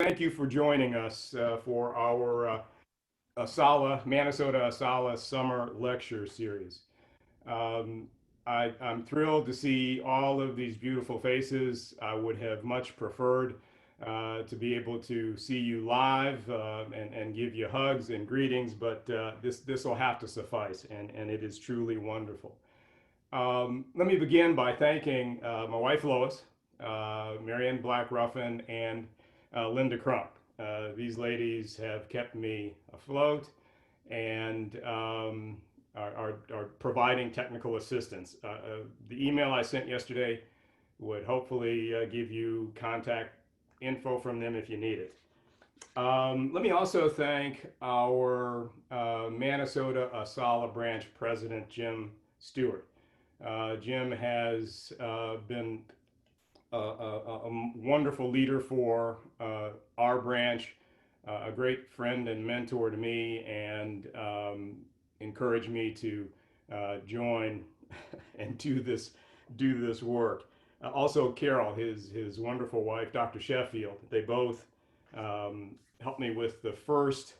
Thank you for joining us for our Minnesota Asala Summer Lecture Series. Um, I'm thrilled to see all of these beautiful faces. I would have much preferred to be able to see you live and give you hugs and greetings, but this will have to suffice, and it is truly wonderful. Let me begin by thanking my wife Lois, Marianne Black Ruffin, and Linda Crump. These ladies have kept me afloat and are providing technical assistance. The email I sent yesterday would hopefully give you contact info from them if you need it. Let me also thank our Minnesota Asala branch president, Jim Stewart. Jim has been a wonderful leader for our branch, a great friend and mentor to me, and encouraged me to join and do this work. Also, Carol, his wonderful wife, Dr. Sheffield, they both helped me with the first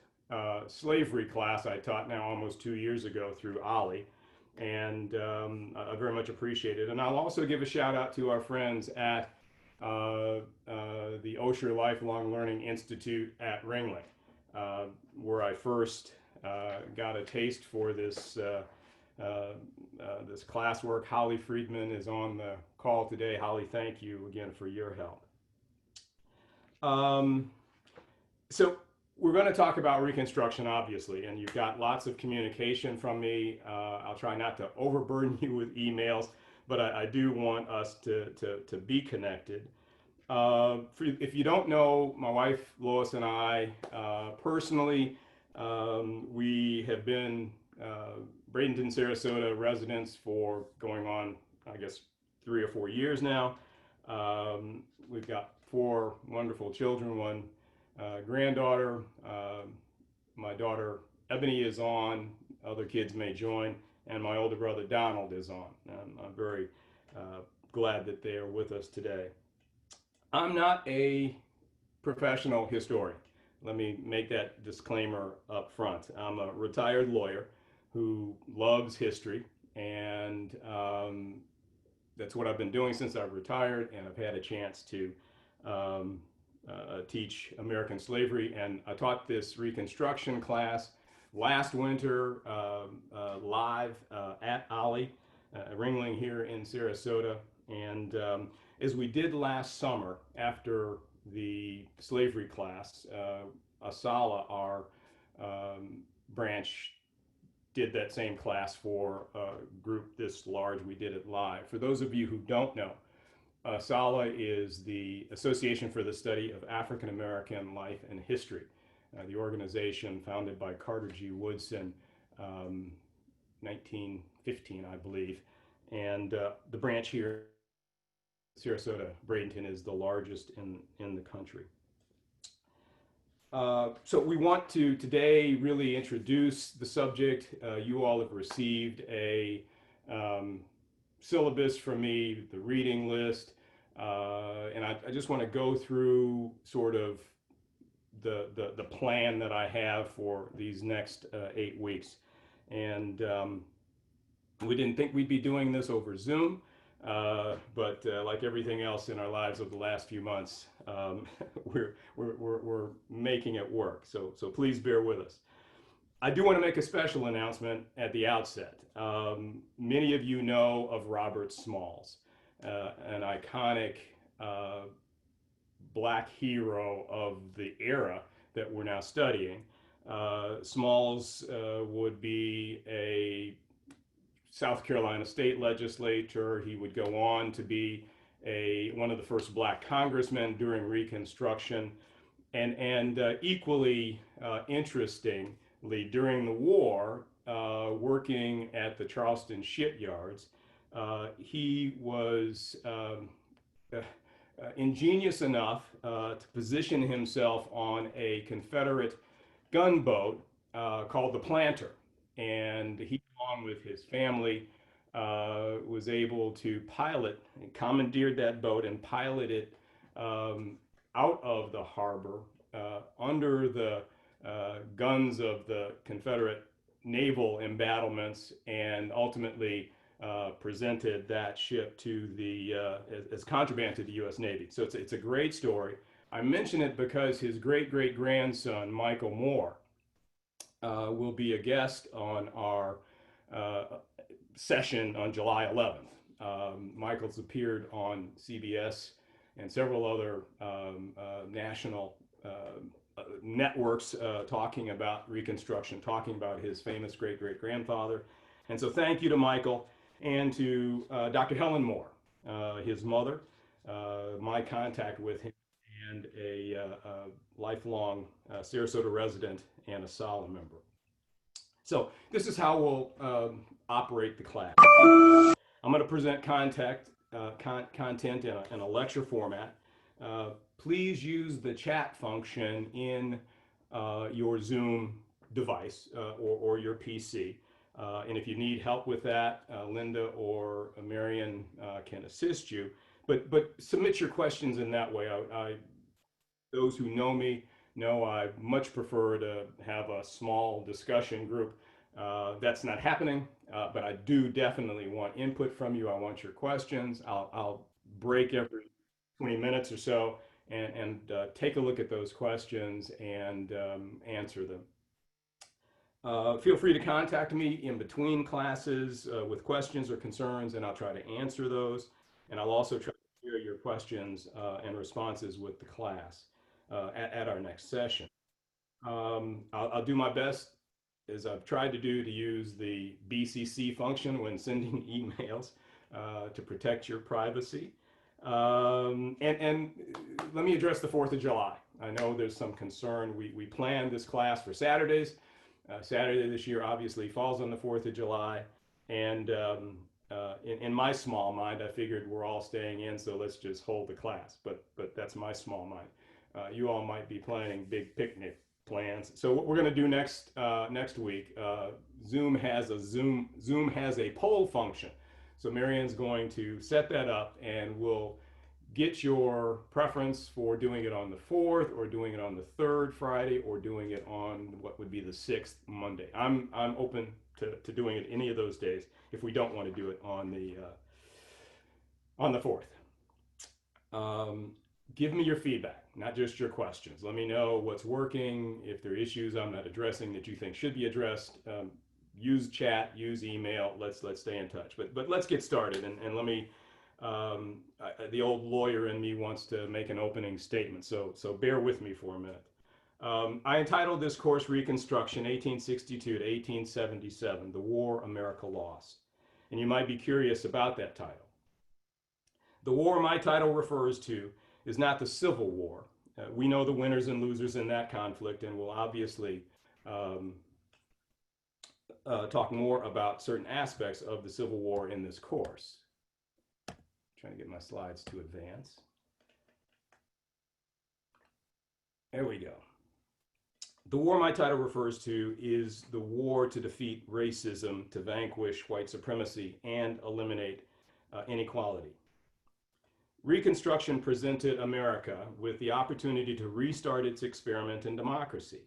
slavery class I taught now almost 2 years ago through Ollie, and I very much appreciate it. And I'll also give a shout out to our friends at the Osher Lifelong Learning Institute at Ringling, where I first got a taste for this classwork. Holly Friedman is on the call today. Holly, thank you again for your help. So we're going to talk about Reconstruction, obviously, and you've got lots of communication from me. I'll try not to overburden you with emails, but I do want us to be connected. If you don't know, my wife Lois and I personally, we have been Bradenton, Sarasota residents for going on, I guess, 3 or 4 years now. We've got 4 wonderful children, one granddaughter. My daughter Ebony is on. Other kids may join, and my older brother Donald is on. I'm very glad that they are with us today. I'm not a professional historian. Let me make that disclaimer up front. I'm a retired lawyer who loves history, and that's what I've been doing since I've retired, and I've had a chance to teach American slavery, and I taught this Reconstruction class last winter live at Ollie, Ringling here in Sarasota, and as we did last summer after the slavery class, Asala, our branch, did that same class for a group this large. We did it live. For those of you who don't know, ASALA is the Association for the Study of African American Life and History, the organization founded by Carter G. Woodson, 1915, I believe. And the branch here, Sarasota, Bradenton, is the largest in the country. So we want to today really introduce the subject. You all have received a syllabus from me, the reading list, and I just want to go through sort of the plan that I have for these next 8 weeks. And we didn't think we'd be doing this over Zoom, but like everything else in our lives over the last few months, we're making it work. So please bear with us. I do want to make a special announcement at the outset. Many of you know of Robert Smalls, an iconic black hero of the era that we're now studying. Smalls would be a South Carolina state legislator. He would go on to be one of the first black congressmen during Reconstruction, and equally interestingly, during the war, working at the Charleston shipyards, he was ingenious enough to position himself on a Confederate gunboat called the Planter, and he, along with his family, was able to pilot and commandeered that boat and pilot it out of the harbor under the guns of the Confederate naval embattlements, and ultimately presented that ship to the as contraband to the U.S. Navy. So it's a great story. I mention it because his great great grandson Michael Moore will be a guest on our uh, session on July 11th. Michael's appeared on CBS and several other national networks talking about Reconstruction, talking about his famous great great grandfather. And so, thank you to Michael and to Dr. Helen Moore, his mother, my contact with him, and a lifelong Sarasota resident and a SALA member. So this is how we'll operate the class. I'm going to present content in a lecture format. Please use the chat function in your Zoom device or your PC. And if you need help with that, Linda or Marion can assist you. But submit your questions in that way. Those who know me know I much prefer to have a small discussion group. That's not happening, but I do definitely want input from you. I want your questions. I'll break every 20 minutes or so and take a look at those questions and answer them. Feel free to contact me in between classes with questions or concerns, and I'll try to answer those. And I'll also try to share your questions and responses with the class at our next session. I'll do my best, as I've tried to do, to use the BCC function when sending emails to protect your privacy. And let me address the 4th of July. I know there's some concern. We planned this class for Saturdays. Saturday this year obviously falls on the 4th of July. And in my small mind, I figured we're all staying in, so let's just hold the class. But that's my small mind. You all might be planning big picnic plans. So what we're going to do next week, Zoom has a poll function. So Marion's going to set that up, and we'll get your preference for doing it on the 4th, or doing it on the 3rd Friday, or doing it on what would be the 6th Monday. I'm open to doing it any of those days if we don't want to do it on the 4th. Give me your feedback, not just your questions. Let me know what's working. If there are issues I'm not addressing that you think should be addressed, use chat, use email. Let's stay in touch. But let's get started. And let me, the old lawyer in me wants to make an opening statement. So bear with me for a minute. I entitled this course Reconstruction, 1862 to 1877, The War America Lost. And you might be curious about that title. The war my title refers to is not the Civil War. We know the winners and losers in that conflict, and we'll obviously talk more about certain aspects of the Civil War in this course. Trying to get my slides to advance. There we go. The war my title refers to is the war to defeat racism, to vanquish white supremacy, and eliminate inequality. Reconstruction presented America with the opportunity to restart its experiment in democracy.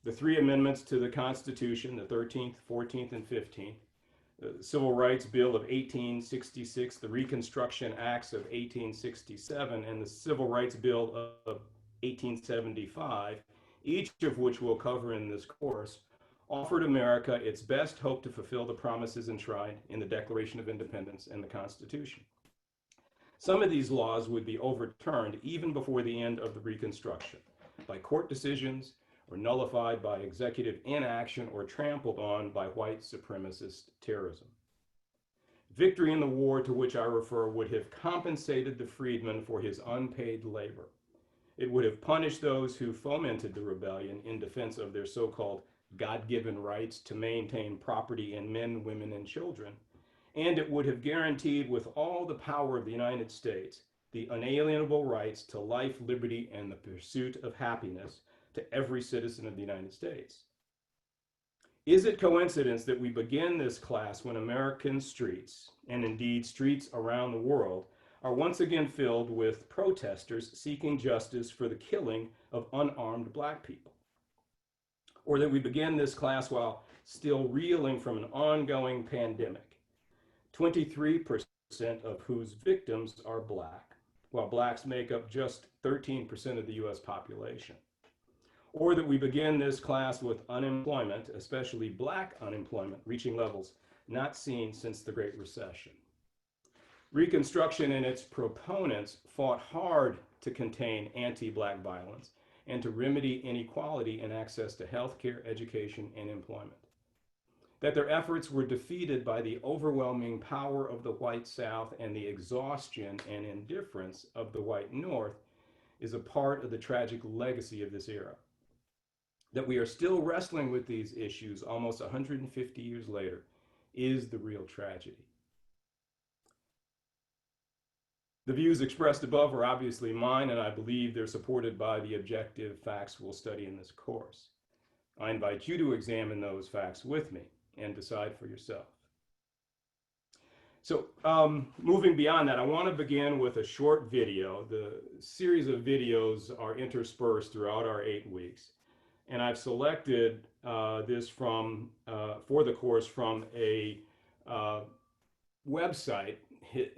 The 3 amendments to the Constitution, the 13th, 14th, and 15th, the Civil Rights Bill of 1866, the Reconstruction Acts of 1867, and the Civil Rights Bill of 1875, each of which we'll cover in this course, offered America its best hope to fulfill the promises enshrined in the Declaration of Independence and the Constitution. Some of these laws would be overturned even before the end of the Reconstruction by court decisions, or nullified by executive inaction, or trampled on by white supremacist terrorism. Victory in the war to which I refer would have compensated the freedman for his unpaid labor. It would have punished those who fomented the rebellion in defense of their so-called God-given rights to maintain property in men, women, and children. And it would have guaranteed, with all the power of the United States, the unalienable rights to life, liberty, and the pursuit of happiness to every citizen of the United States. Is it coincidence that we begin this class when American streets, and indeed streets around the world, are once again filled with protesters seeking justice for the killing of unarmed black people. Or that we begin this class while still reeling from an ongoing pandemic, 23% of whose victims are black, while blacks make up just 13% of the US population. Or that we begin this class with unemployment, especially black unemployment, reaching levels not seen since the Great Recession. Reconstruction and its proponents fought hard to contain anti-black violence and to remedy inequality in access to healthcare, education, and employment. That their efforts were defeated by the overwhelming power of the white South and the exhaustion and indifference of the white North is a part of the tragic legacy of this era. That we are still wrestling with these issues almost 150 years later is the real tragedy. The views expressed above are obviously mine, and I believe they're supported by the objective facts we'll study in this course. I invite you to examine those facts with me and decide for yourself. So moving beyond that, I want to begin with a short video. The series of videos are interspersed throughout our 8 weeks. And I've selected this for the course from a website,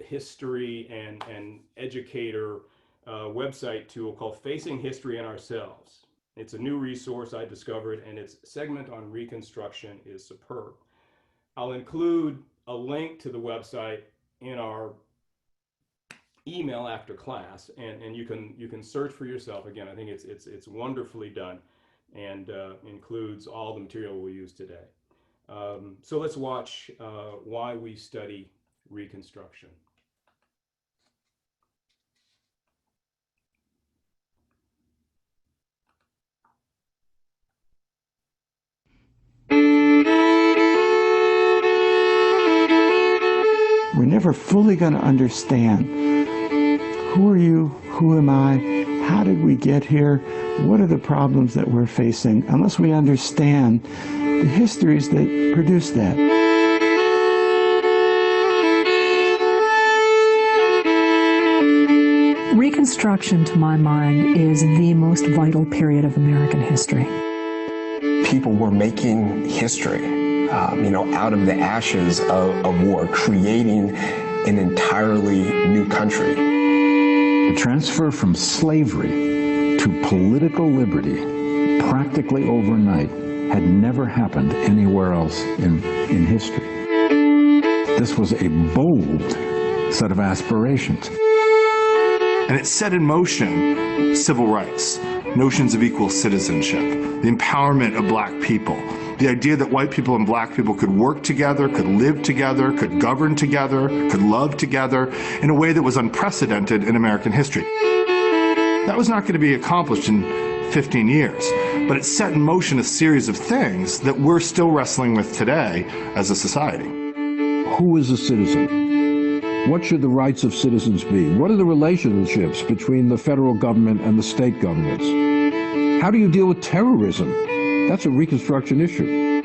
history and educator website tool called Facing History and Ourselves. It's a new resource I discovered, and its segment on Reconstruction is superb. I'll include a link to the website in our email after class, and you can search for yourself. Again, I think it's wonderfully done and includes all the material we'll use today. So let's watch why we study Reconstruction. We're never fully going to understand who are you, who am I, how did we get here, what are the problems that we're facing, unless we understand the histories that produce that. Reconstruction, to my mind, is the most vital period of American history. People were making history, out of the ashes of war, creating an entirely new country. The transfer from slavery to political liberty, practically overnight, had never happened anywhere else in history. This was a bold set of aspirations. And it set in motion civil rights, notions of equal citizenship, the empowerment of black people, the idea that white people and black people could work together, could live together, could govern together, could love together in a way that was unprecedented in American history. That was not going to be accomplished in 15 years, but it set in motion a series of things that we're still wrestling with today as a society. Who is a citizen? What should the rights of citizens be? What are the relationships between the federal government and the state governments? How do you deal with terrorism? That's a Reconstruction issue.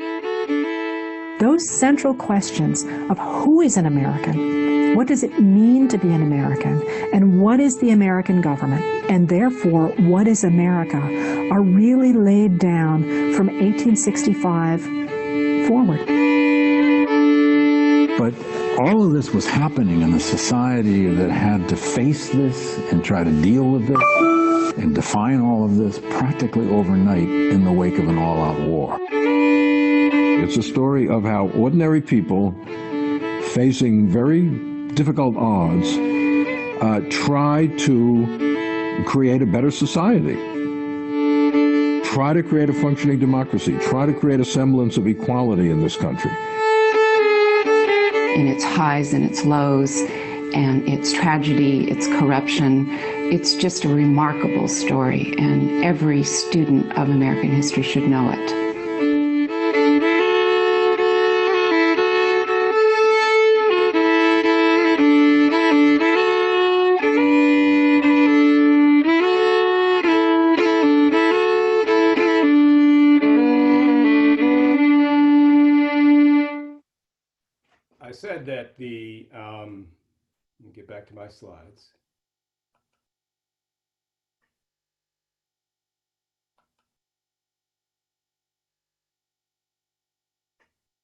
Those central questions of who is an American, what does it mean to be an American, and what is the American government, and therefore what is America, are really laid down from 1865 forward. But all of this was happening in a society that had to face this and try to deal with this and define all of this practically overnight in the wake of an all-out war. It's a story of how ordinary people facing very difficult odds try to create a better society, try to create a functioning democracy, try to create a semblance of equality in this country. In its highs and its lows, and its tragedy, its corruption. It's just a remarkable story, and every student of American history should know it. I said that the Let me get back to my slides.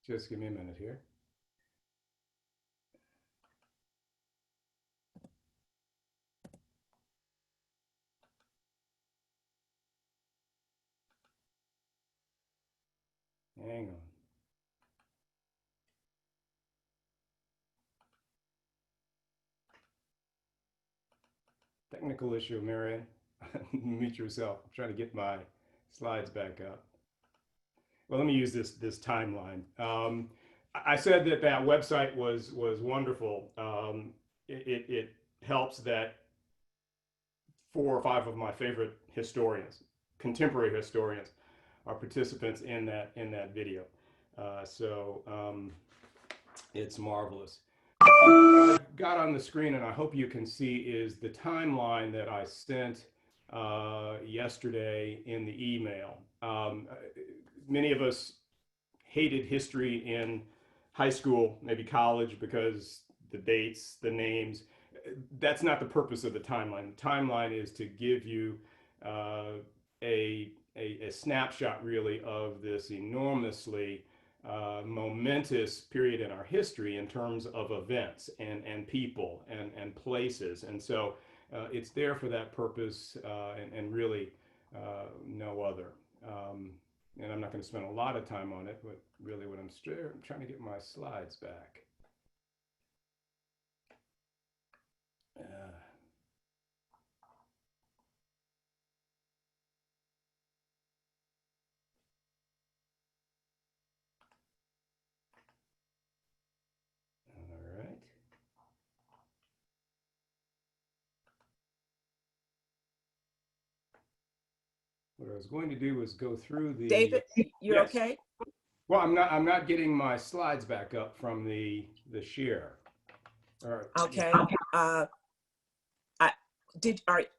Just give me a minute here. Hang on. Technical issue, Marion. Mute yourself. I'm trying to get my slides back up. Well, let me use this timeline. I said that website was wonderful. It helps that 4 or 5 of my favorite historians, contemporary historians, are participants in that video. It's marvelous. What I've got on the screen, and I hope you can see, is the timeline that I sent yesterday in the email. Many of us hated history in high school, maybe college, because the dates, the names. That's not the purpose of the timeline. The timeline is to give you a snapshot, really, of this enormously momentous period in our history in terms of events and people and places. And so it's there for that purpose and really no other. And I'm not going to spend a lot of time on it, but really what I'm trying to get my slides back. All right. What I was going to do was go through the. David, you're yes. okay? Well, I'm not getting my slides back up from the share. All right. Okay.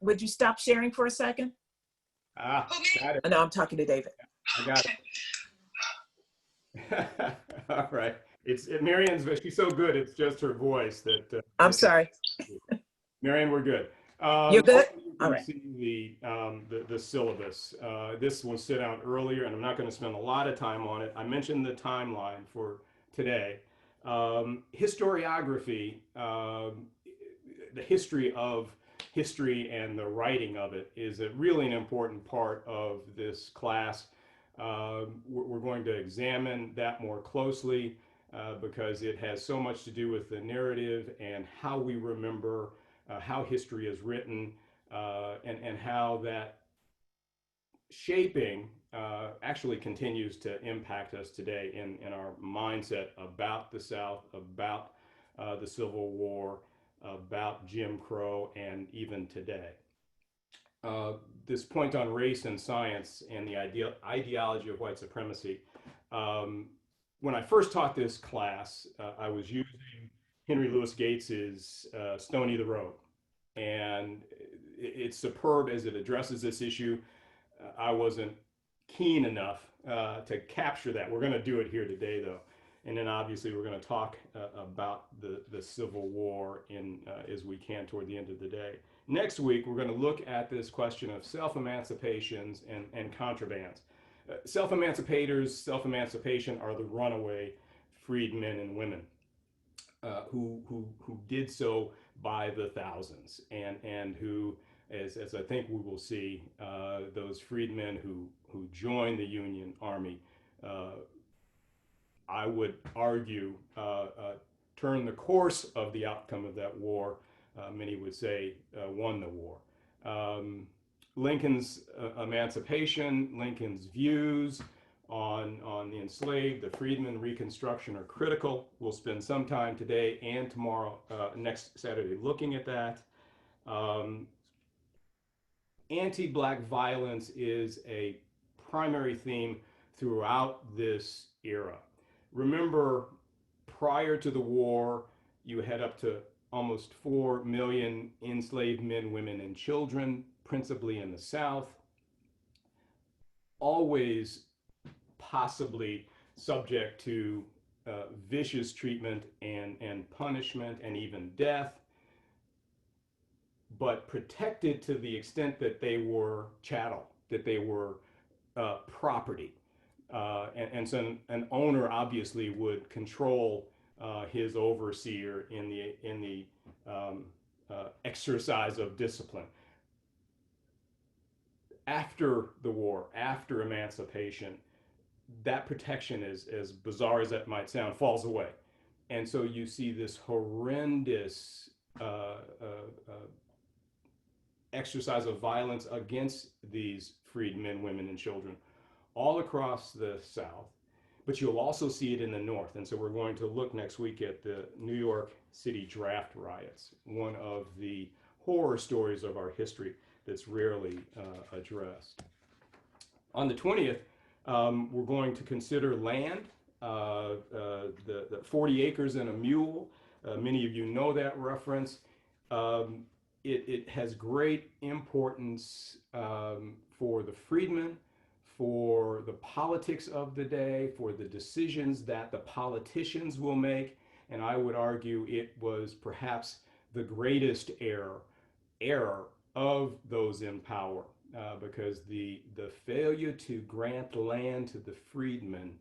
Would you stop sharing for a second? Got it. No, I'm talking to David. I got it. All right. Marion's, she's so good. It's just her voice that. I'm sorry. Marion, we're good. You're good? All right. See the syllabus. This was sent out earlier, and I'm not going to spend a lot of time on it. I mentioned the timeline for today. Historiography, the history of history and the writing of it is really an important part of this class. We're going to examine that more closely because it has so much to do with the narrative and how we remember how history is written and how that shaping actually continues to impact us today in our mindset about the South, about the Civil War, about Jim Crow, and even today. This point on race and science and the ideology of white supremacy. When I first taught this class, I was using Henry Louis Gates's Stony the Road. And it's superb as it addresses this issue. I wasn't keen enough to capture that. We're going to do it here today, though. And then obviously we're going to talk about the Civil War as we can toward the end of the day. Next week, we're going to look at this question of self-emancipations and contrabands. Self-emancipation are the runaway freedmen and women who did so by the thousands and who, as I think we will see, those freedmen who joined the Union Army, I would argue, turned the course of the outcome of that war. Many would say won the war. Lincoln's emancipation, Lincoln's views on the enslaved, the freedmen, Reconstruction are critical. We'll spend some time today and tomorrow, next Saturday, looking at that. Anti-Black violence is a primary theme throughout this era. Remember, prior to the war, you had up to almost 4 million enslaved men, women, and children, principally in the South, always possibly subject to vicious treatment and punishment and even death. but protected to the extent that they were chattel, that they were property. And so an owner obviously would control his overseer in the exercise of discipline. After the war, after emancipation, that protection, as bizarre as that might sound, falls away. And so you see this horrendous exercise of violence against these freed men, women, and children all across the South. But you'll also see it in the North. And so we're going to look next week at the New York City draft riots, one of the horror stories of our history that's rarely addressed. On the 20th, we're going to consider land, the 40 acres and a mule. Many of you know that reference. It has great importance for the freedmen, for the politics of the day, for the decisions that the politicians will make. And I would argue it was perhaps the greatest error of those in power, because the failure to grant land to the freedmen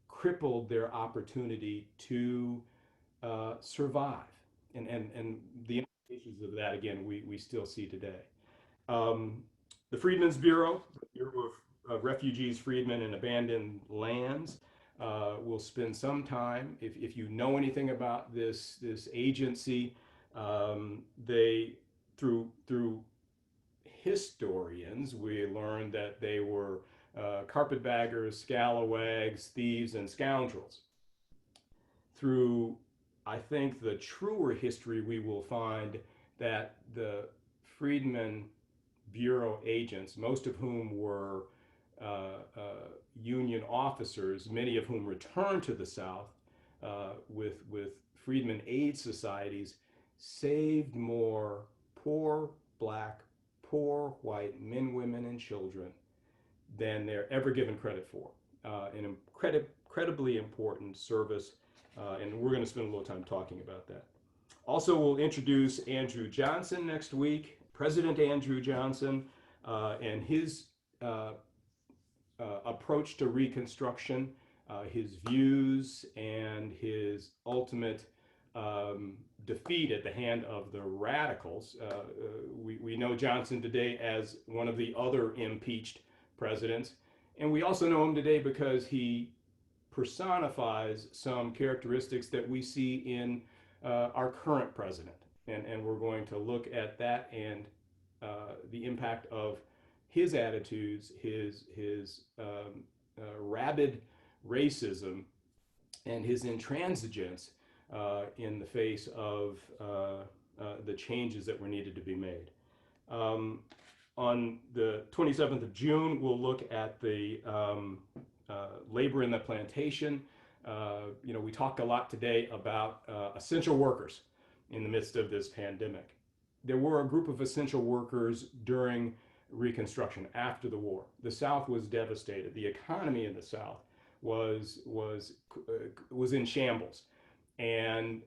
crippled their opportunity to survive. And the implications of that, again, we still see today. The Freedmen's Bureau, the Bureau of Refugees, Freedmen, and Abandoned Lands, will spend some time. If you know anything about this agency, they through historians, we learned that they were carpetbaggers, scalawags, thieves, and scoundrels. Through, I think, the truer history, we will find that the Freedmen Bureau agents, most of whom were Union officers, many of whom returned to the South with freedmen aid societies, saved more poor black, poor white men, women, and children than they're ever given credit for. An incredibly important service, and we're going to spend a little time talking about that. Also, we'll introduce Andrew Johnson next week, President Andrew Johnson, and his approach to Reconstruction, his views, and his ultimate defeat at the hand of the radicals. We know Johnson today as one of the other impeached presidents, and we also know him today because he personifies some characteristics that we see in our current president. And we're going to look at that and the impact of his attitudes, his rabid racism, and his intransigence in the face of the changes that were needed to be made. On the 27th of June, we'll look at the labor in the plantation. We talked a lot today about essential workers in the midst of this pandemic. There were a group of essential workers during Reconstruction after the war. The South was devastated. The economy in the South was in shambles. And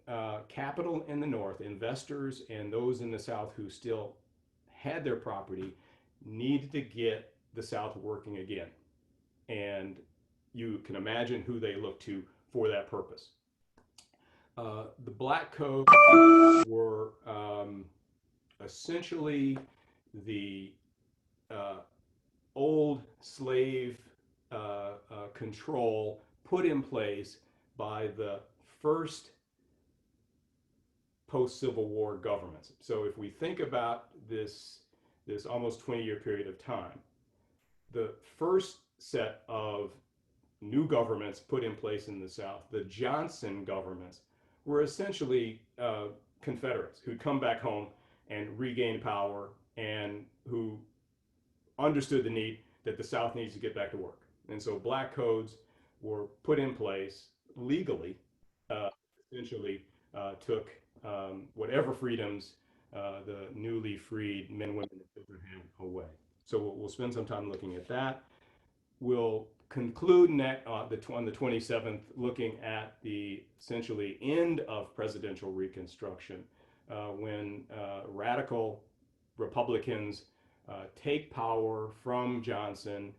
capital in the North, investors and those in the South who still had their property, needed to get the South working again. And you can imagine who they looked to for that purpose. The Black Codes were essentially the old slave control put in place by the first post-Civil War governments. So if we think about this almost 20-year period of time, the first set of new governments put in place in the South, the Johnson governments, were essentially Confederates who'd come back home and regain power and who understood the need that the South needs to get back to work. And so Black Codes were put in place legally, essentially took whatever freedoms the newly freed men, women, and children had away. So we'll spend some time looking at that. We'll conclude on the 27th looking at the essentially end of presidential Reconstruction, when radical Republicans take power from Johnson,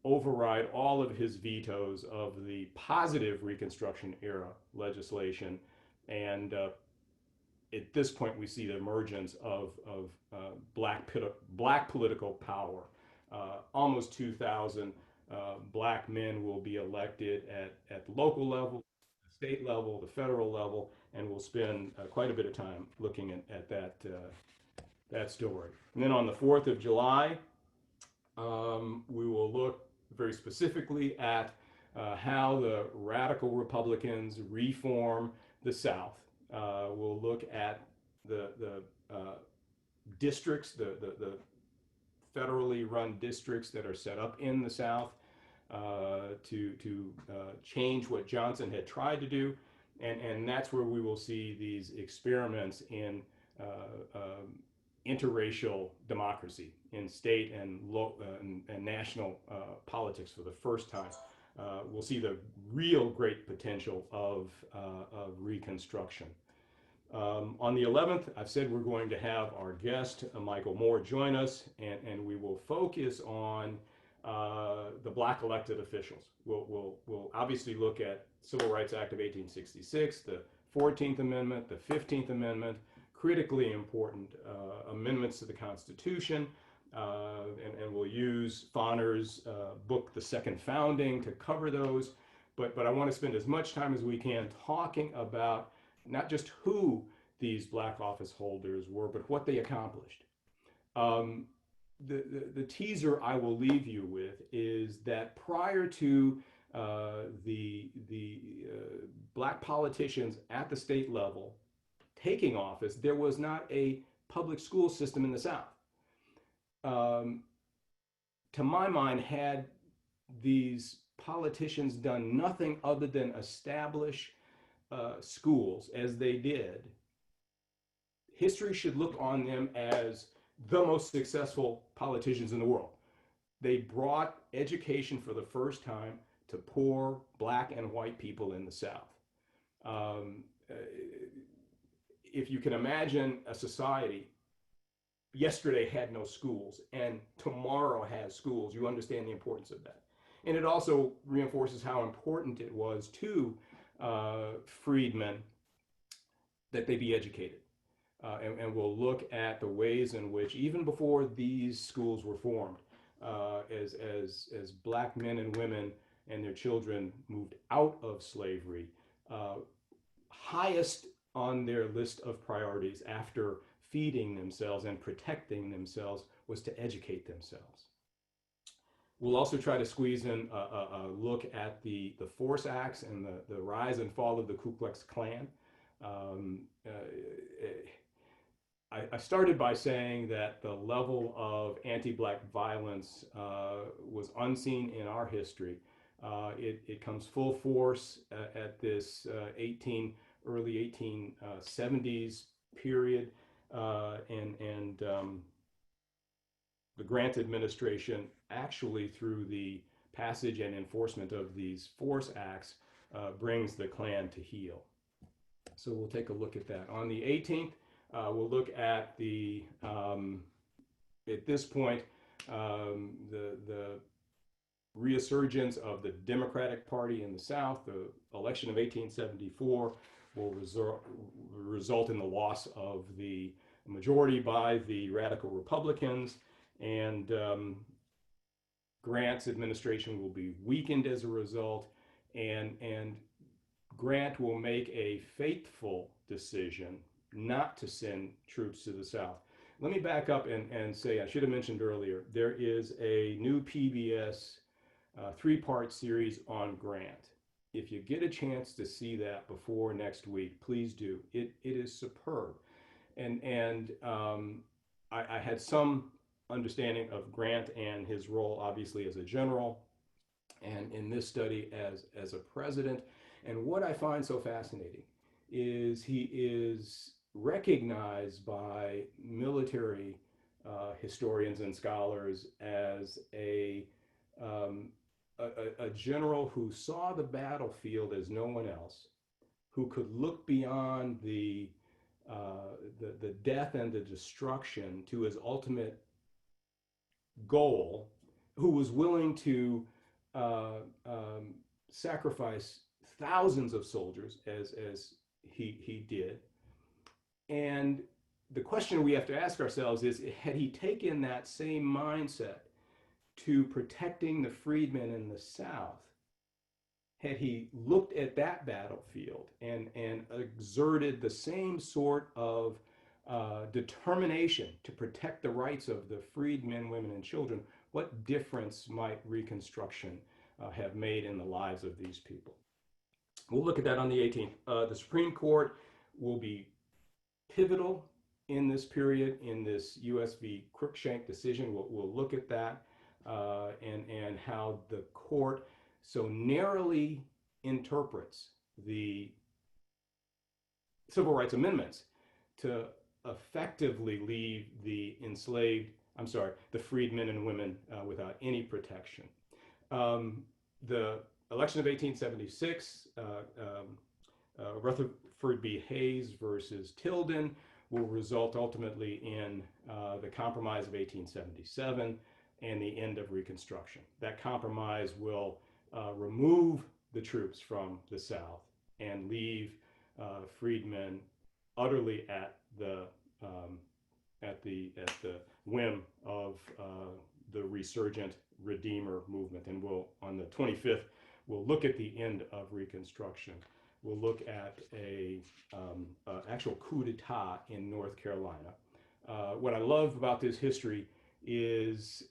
override all of his vetoes of the positive Reconstruction era legislation, and at this point we see the emergence of black political power. Almost 2,000 black men will be elected at the local level, the state level, the federal level, and we'll spend quite a bit of time looking at that story. And then on the 4th of July, we will look very specifically at how the radical Republicans reform the South. We'll look at the districts, the federally run districts that are set up in the South to change what Johnson had tried to do. And that's where we will see these experiments in interracial democracy in state and national politics for the first time. We'll see the real great potential of Reconstruction. On the 11th, I've said we're going to have our guest, Michael Moore, join us, and we will focus on the black elected officials. We'll obviously look at Civil Rights Act of 1866, the 14th Amendment, the 15th Amendment, critically important amendments to the Constitution, and we'll use Fauner's book, The Second Founding, to cover those. But I want to spend as much time as we can talking about not just who these black office holders were, but what they accomplished. The teaser I will leave you with is that prior to the black politicians at the state level taking office, there was not a public school system in the South. To my mind, had these politicians done nothing other than establish schools as they did, history should look on them as the most successful politicians in the world. They brought education for the first time to poor black and white people in the South. If you can imagine a society, yesterday had no schools and tomorrow has schools, you understand the importance of that. And it also reinforces how important it was to freedmen that they be educated. And we'll look at the ways in which, even before these schools were formed, as black men and women and their children moved out of slavery, highest on their list of priorities after feeding themselves and protecting themselves was to educate themselves. We'll also try to squeeze in a look at the Force Acts and the rise and fall of the Ku Klux Klan. I started by saying that the level of anti-black violence was unseen in our history. It comes full force at this early 1870s period, and the Grant administration, actually through the passage and enforcement of these Force Acts, brings the Klan to heel. So we'll take a look at that. On the 18th, we'll look at at this point, the resurgence of the Democratic Party in the South. The election of 1874 will result in the loss of the majority by the radical Republicans, and Grant's administration will be weakened as a result, and Grant will make a fateful decision not to send troops to the South. Let me back up and say, I should have mentioned earlier, there is a new PBS 3-part series on Grant. If you get a chance to see that before next week, please do. It is superb. And I had some understanding of Grant and his role, obviously, as a general, and in this study as a president. And what I find so fascinating is he is recognized by military historians and scholars as a general who saw the battlefield as no one else, who could look beyond the the death and the destruction to his ultimate goal, who was willing to uh, um, sacrifice thousands of soldiers as he did. And the question we have to ask ourselves is, had he taken that same mindset to protecting the freedmen in the South, had he looked at that battlefield and exerted the same sort of determination to protect the rights of the freed men, women, and children, what difference might Reconstruction have made in the lives of these people? We'll look at that on the 18th. The Supreme Court will be pivotal in this period, in this U.S. v. Cruikshank decision. We'll look at that and how the court so narrowly interprets the civil rights amendments to effectively leave the the freed men and women without any protection. The election of 1876, Rutherford B. Hayes versus Tilden, will result ultimately in the Compromise of 1877 and the end of Reconstruction. That compromise will remove the troops from the South and leave freedmen utterly at the whim of the resurgent Redeemer movement. And we'll, on the 25th, we'll look at the end of Reconstruction. We'll look at a actual coup d'etat in North Carolina. What I love about this history is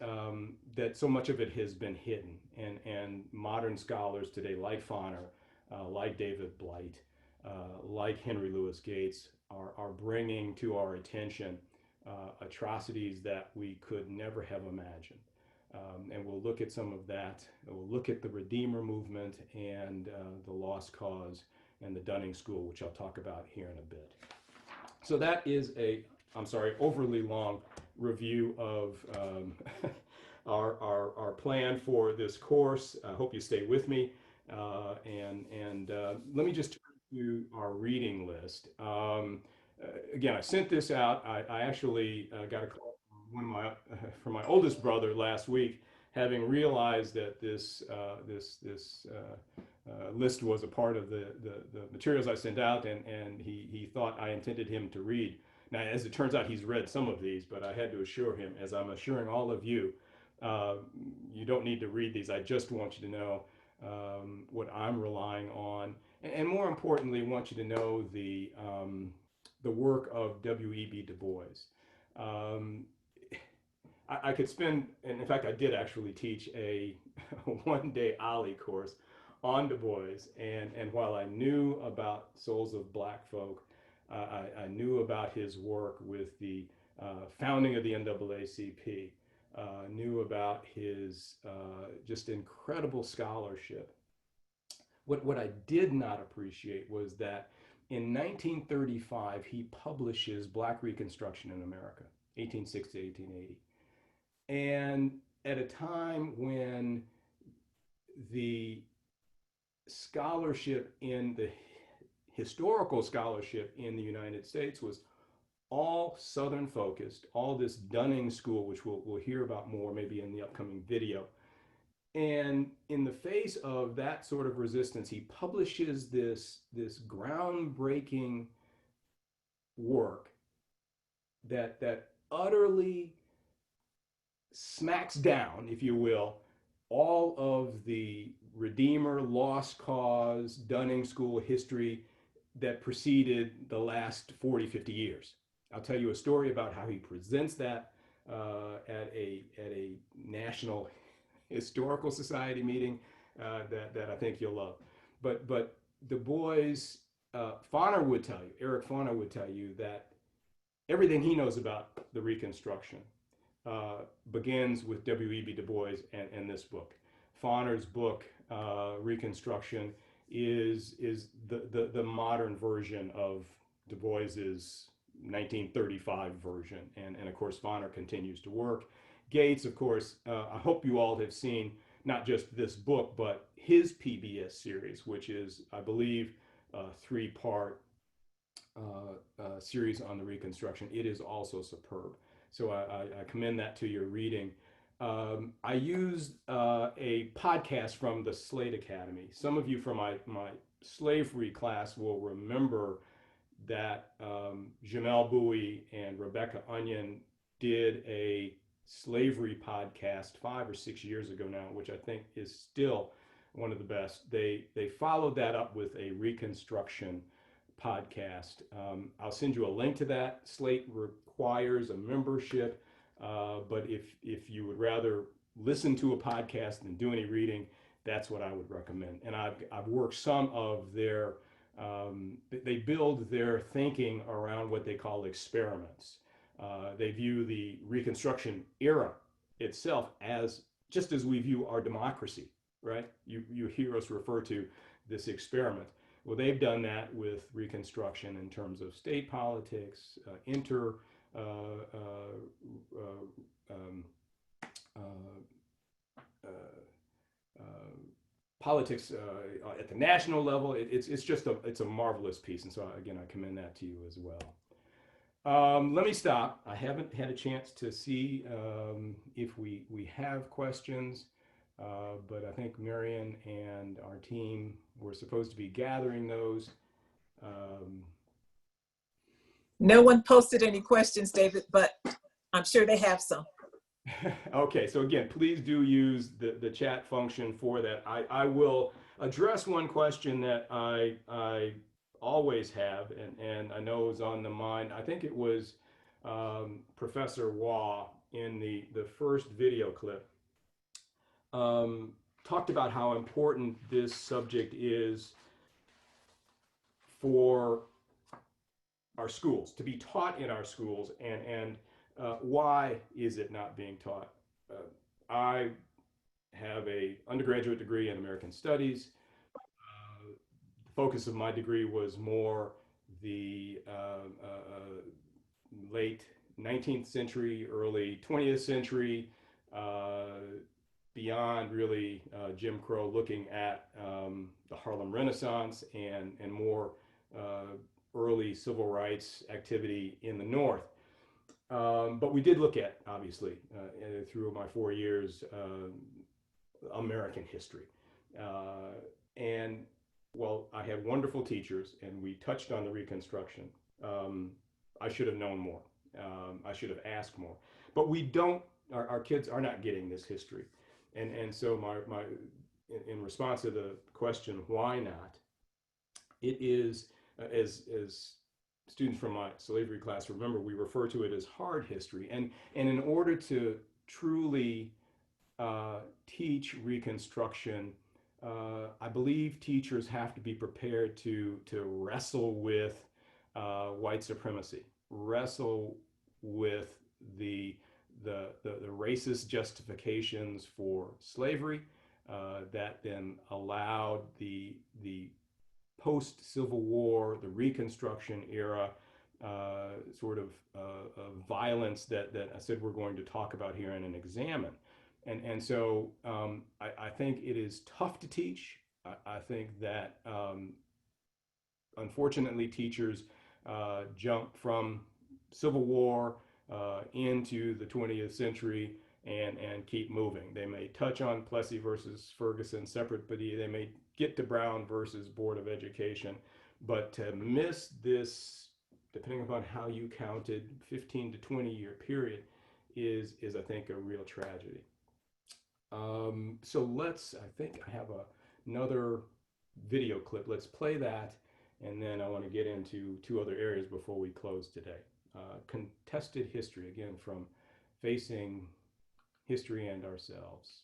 that so much of it has been hidden, and modern scholars today, like Fonner, like David Blight, like Henry Louis Gates, are bringing to our attention atrocities that we could never have imagined. And we'll look at some of that. We'll look at the Redeemer movement and the Lost Cause and the Dunning School, which I'll talk about here in a bit. So that is I'm sorry, overly long review of our plan for this course. I hope you stay with me. Let me just turn to our reading list. Again, I sent this out. I actually got a call from my oldest brother last week, having realized that this list was a part of the materials I sent out, and he thought I intended him to read. Now, as it turns out, he's read some of these, but I had to assure him, as I'm assuring all of you, you don't need to read these. I just want you to know what I'm relying on, and more importantly, want you to know the work of W.E.B. Du Bois. I could spend, and in fact, I did actually teach a one-day OLLI course on Du Bois, and while I knew about Souls of Black Folk, I knew about his work with the founding of the NAACP, knew about his just incredible scholarship. What I did not appreciate was that in 1935, he publishes Black Reconstruction in America, 1860 to 1880. And at a time when the scholarship in the historical scholarship in the United States was all Southern focused, all this Dunning School, which we'll hear about more maybe in the upcoming video. And in the face of that sort of resistance, he publishes this groundbreaking work that utterly smacks down, if you will, all of the Redeemer, Lost Cause, Dunning School history that preceded the last 40, 50 years. I'll tell you a story about how he presents that at a National Historical Society meeting that I think you'll love. But Du Bois, Fonner would tell you, Eric Fonner would tell you that everything he knows about the Reconstruction begins with W.E.B. Du Bois and this book. Fonner's book, Reconstruction, is the modern version of Du Bois's 1935 version, and of course Fonner continues to work. Gates, of course, I hope you all have seen not just this book, but his PBS series, which is, I believe, a 3-part series on the Reconstruction. It is also superb. So I commend that to your reading. I used a podcast from the Slate Academy. Some of you from my slavery class will remember that Jamel Bowie and Rebecca Onion did a slavery podcast 5 or 6 years ago now, which I think is still one of the best. They followed that up with a Reconstruction podcast. I'll send you a link to that. Slate requires a membership, but if you would rather listen to a podcast than do any reading, that's what I would recommend. And I've worked some of their they build their thinking around what they call experiments. They view the Reconstruction era itself as just as we view our democracy, right? You hear us refer to this experiment. Well, they've done that with Reconstruction in terms of state politics, politics at the national level. It's just a marvelous piece, and so again, I commend that to you as well. Let me stop. I haven't had a chance to see if we have questions, but I think Marion and our team were supposed to be gathering those. No one posted any questions, David, but I'm sure they have some. Okay, so again, please do use the chat function for that. I will address one question that I always have, and I know is on the mind. I think it was Professor Waugh in the first video clip talked about how important this subject is for our schools, to be taught in our schools, and why is it not being taught? I have an undergraduate degree in American Studies. The focus of my degree was more the late 19th century, early 20th century, beyond really Jim Crow, looking at the Harlem Renaissance and more early civil rights activity in the North. But we did look at, obviously, through my 4 years, American history. And well, I had wonderful teachers, and we touched on the Reconstruction. I should have known more. I should have asked more. But we don't, our kids are not getting this history. And so in response to the question, why not? It is, as students from my slavery class remember, we refer to it as hard history. And in order to truly teach Reconstruction, I believe teachers have to be prepared to wrestle with white supremacy, wrestle with the racist justifications for slavery that then allowed the post-Civil War, the Reconstruction era, sort of violence that I said we're going to talk about here and examine. And so I think it is tough to teach. I think that unfortunately teachers jump from Civil War into the 20th century and keep moving. They may touch on Plessy versus Ferguson separate, but they may get to Brown versus Board of Education. But to miss this, depending upon how you counted, 15 to 20 year period is I think a real tragedy. So I think I have another video clip. Let's play that, and then I want to get into two other areas before we close today. Contested history, again, from Facing History and Ourselves.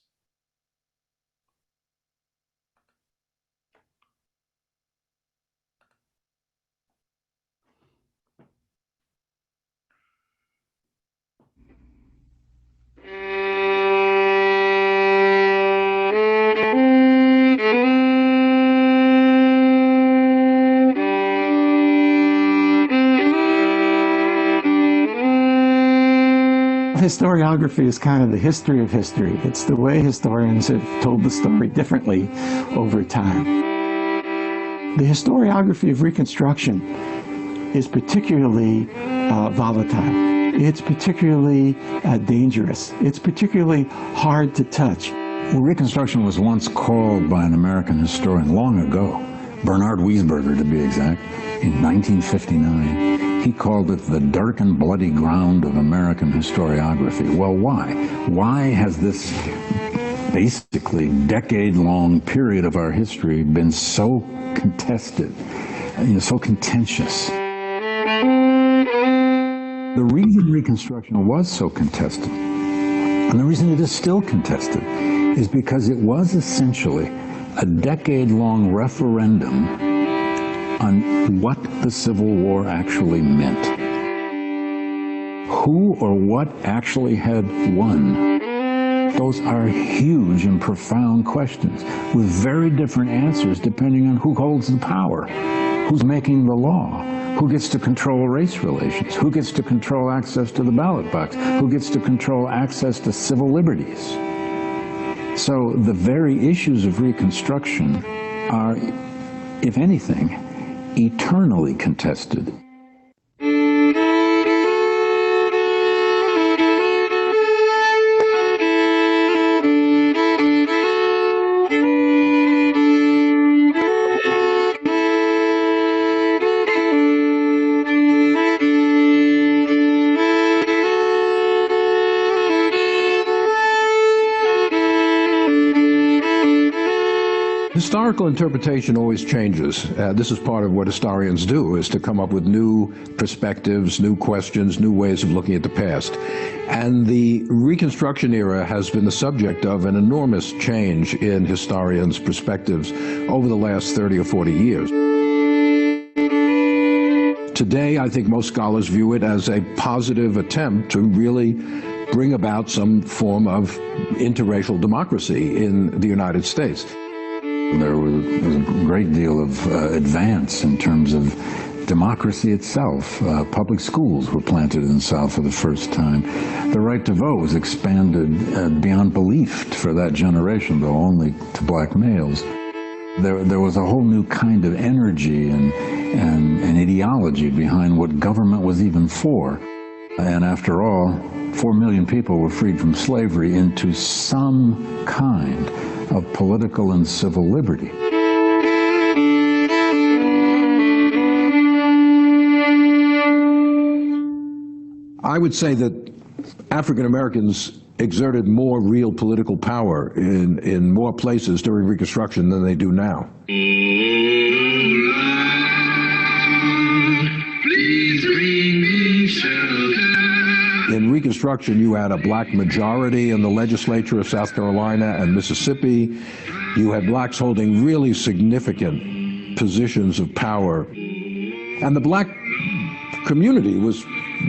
Historiography is kind of the history of history. It's the way historians have told the story differently over time. The historiography of Reconstruction is particularly volatile. It's particularly dangerous. It's particularly hard to touch. Well, Reconstruction was once called by an American historian long ago, Bernard Wiesberger to be exact, in 1959. He called it the dark and bloody ground of American historiography. Well, why? Why has this basically decade-long period of our history been so contested, so contentious? The reason Reconstruction was so contested, and the reason it is still contested, is because it was essentially a decade-long referendum on what the Civil War actually meant. Who or what actually had won? Those are huge and profound questions with very different answers depending on who holds the power, who's making the law, who gets to control race relations, who gets to control access to the ballot box, who gets to control access to civil liberties. So the very issues of Reconstruction are, if anything, eternally contested. Historical interpretation always changes. This is part of what historians do, is to come up with new perspectives, new questions, new ways of looking at the past. And the Reconstruction era has been the subject of an enormous change in historians' perspectives over the last 30 or 40 years. Today, I think most scholars view it as a positive attempt to really bring about some form of interracial democracy in the United States. There was a great deal of advance in terms of democracy itself. Public schools were planted in the South for the first time. The right to vote was expanded beyond belief for that generation, though only to black males. There was a whole new kind of energy and ideology behind what government was even for. And after all, 4 million people were freed from slavery into some kind of political and civil liberty. I would say that African Americans exerted more real political power in more places during Reconstruction than they do now. Please bring me shelter. In Reconstruction, you had a black majority in the legislature of South Carolina and Mississippi. You had blacks holding really significant positions of power. And the black community was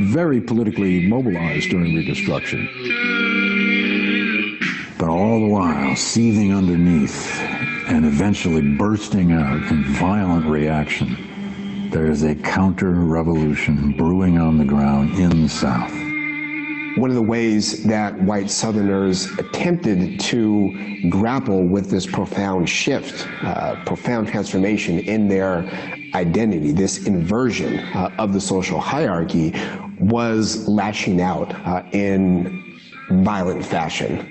very politically mobilized during Reconstruction. But all the while, seething underneath and eventually bursting out in violent reaction, there is a counter-revolution brewing on the ground in the South. One of the ways that white Southerners attempted to grapple with this profound shift, profound transformation in their identity, this inversion of the social hierarchy, was lashing out in violent fashion.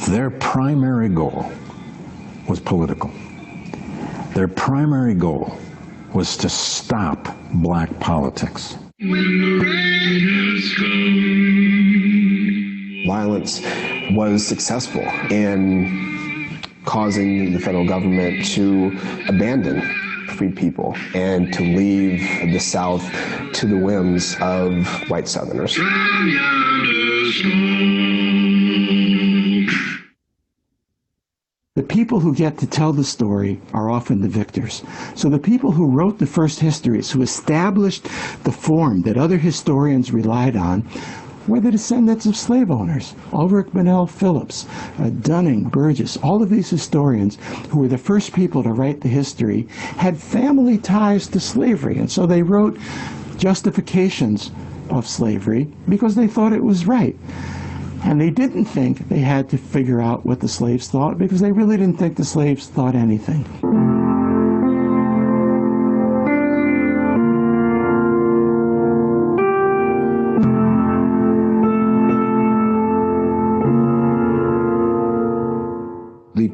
Their primary goal was political. Their primary goal was to stop black politics. When the rain has come. Violence was successful in causing the federal government to abandon freed people and to leave the South to the whims of white Southerners. The people who get to tell the story are often the victors. So the people who wrote the first histories, who established the form that other historians relied on, were the descendants of slave owners. Ulrich Bunnell Phillips, Dunning, Burgess, all of these historians who were the first people to write the history had family ties to slavery, and so they wrote justifications of slavery because they thought it was right. And they didn't think they had to figure out what the slaves thought because they really didn't think the slaves thought anything.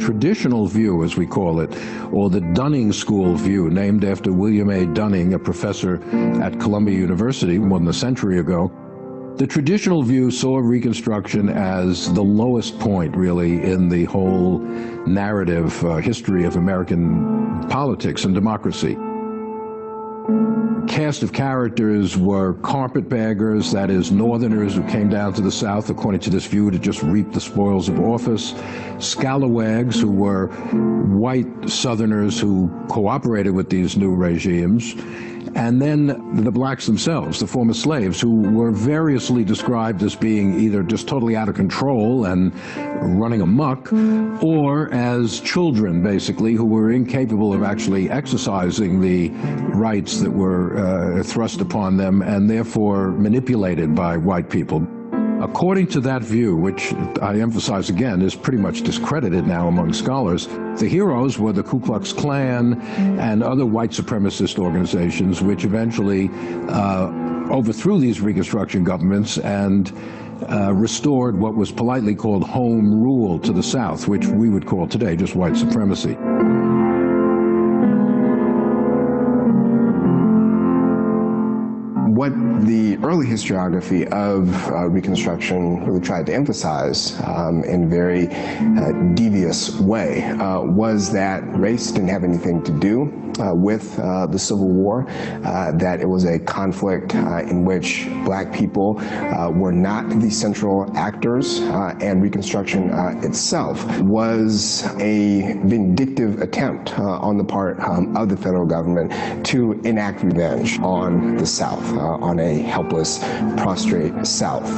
traditional view, as we call it, or the Dunning School view, named after William A. Dunning, a professor at Columbia University more than a century ago. The traditional view saw Reconstruction as the lowest point, really, in the whole narrative history of American politics and democracy. Cast of characters were carpetbaggers, that is, Northerners who came down to the South, according to this view, to just reap the spoils of office, scalawags, who were white Southerners who cooperated with these new regimes, and then the blacks themselves, the former slaves, who were variously described as being either just totally out of control and running amok, or as children, basically, who were incapable of actually exercising the rights that were thrust upon them and therefore manipulated by white people. According to that view, which I emphasize again is pretty much discredited now among scholars, the heroes were the Ku Klux Klan and other white supremacist organizations, which eventually overthrew these Reconstruction governments and restored what was politely called home rule to the South, which we would call today just white supremacy. What the early historiography of Reconstruction really tried to emphasize in a very devious way was that race didn't have anything to do with the Civil War, that it was a conflict in which black people were not the central actors, and Reconstruction itself was a vindictive attempt on the part of the federal government to enact revenge on the South, on a helpless, prostrate South.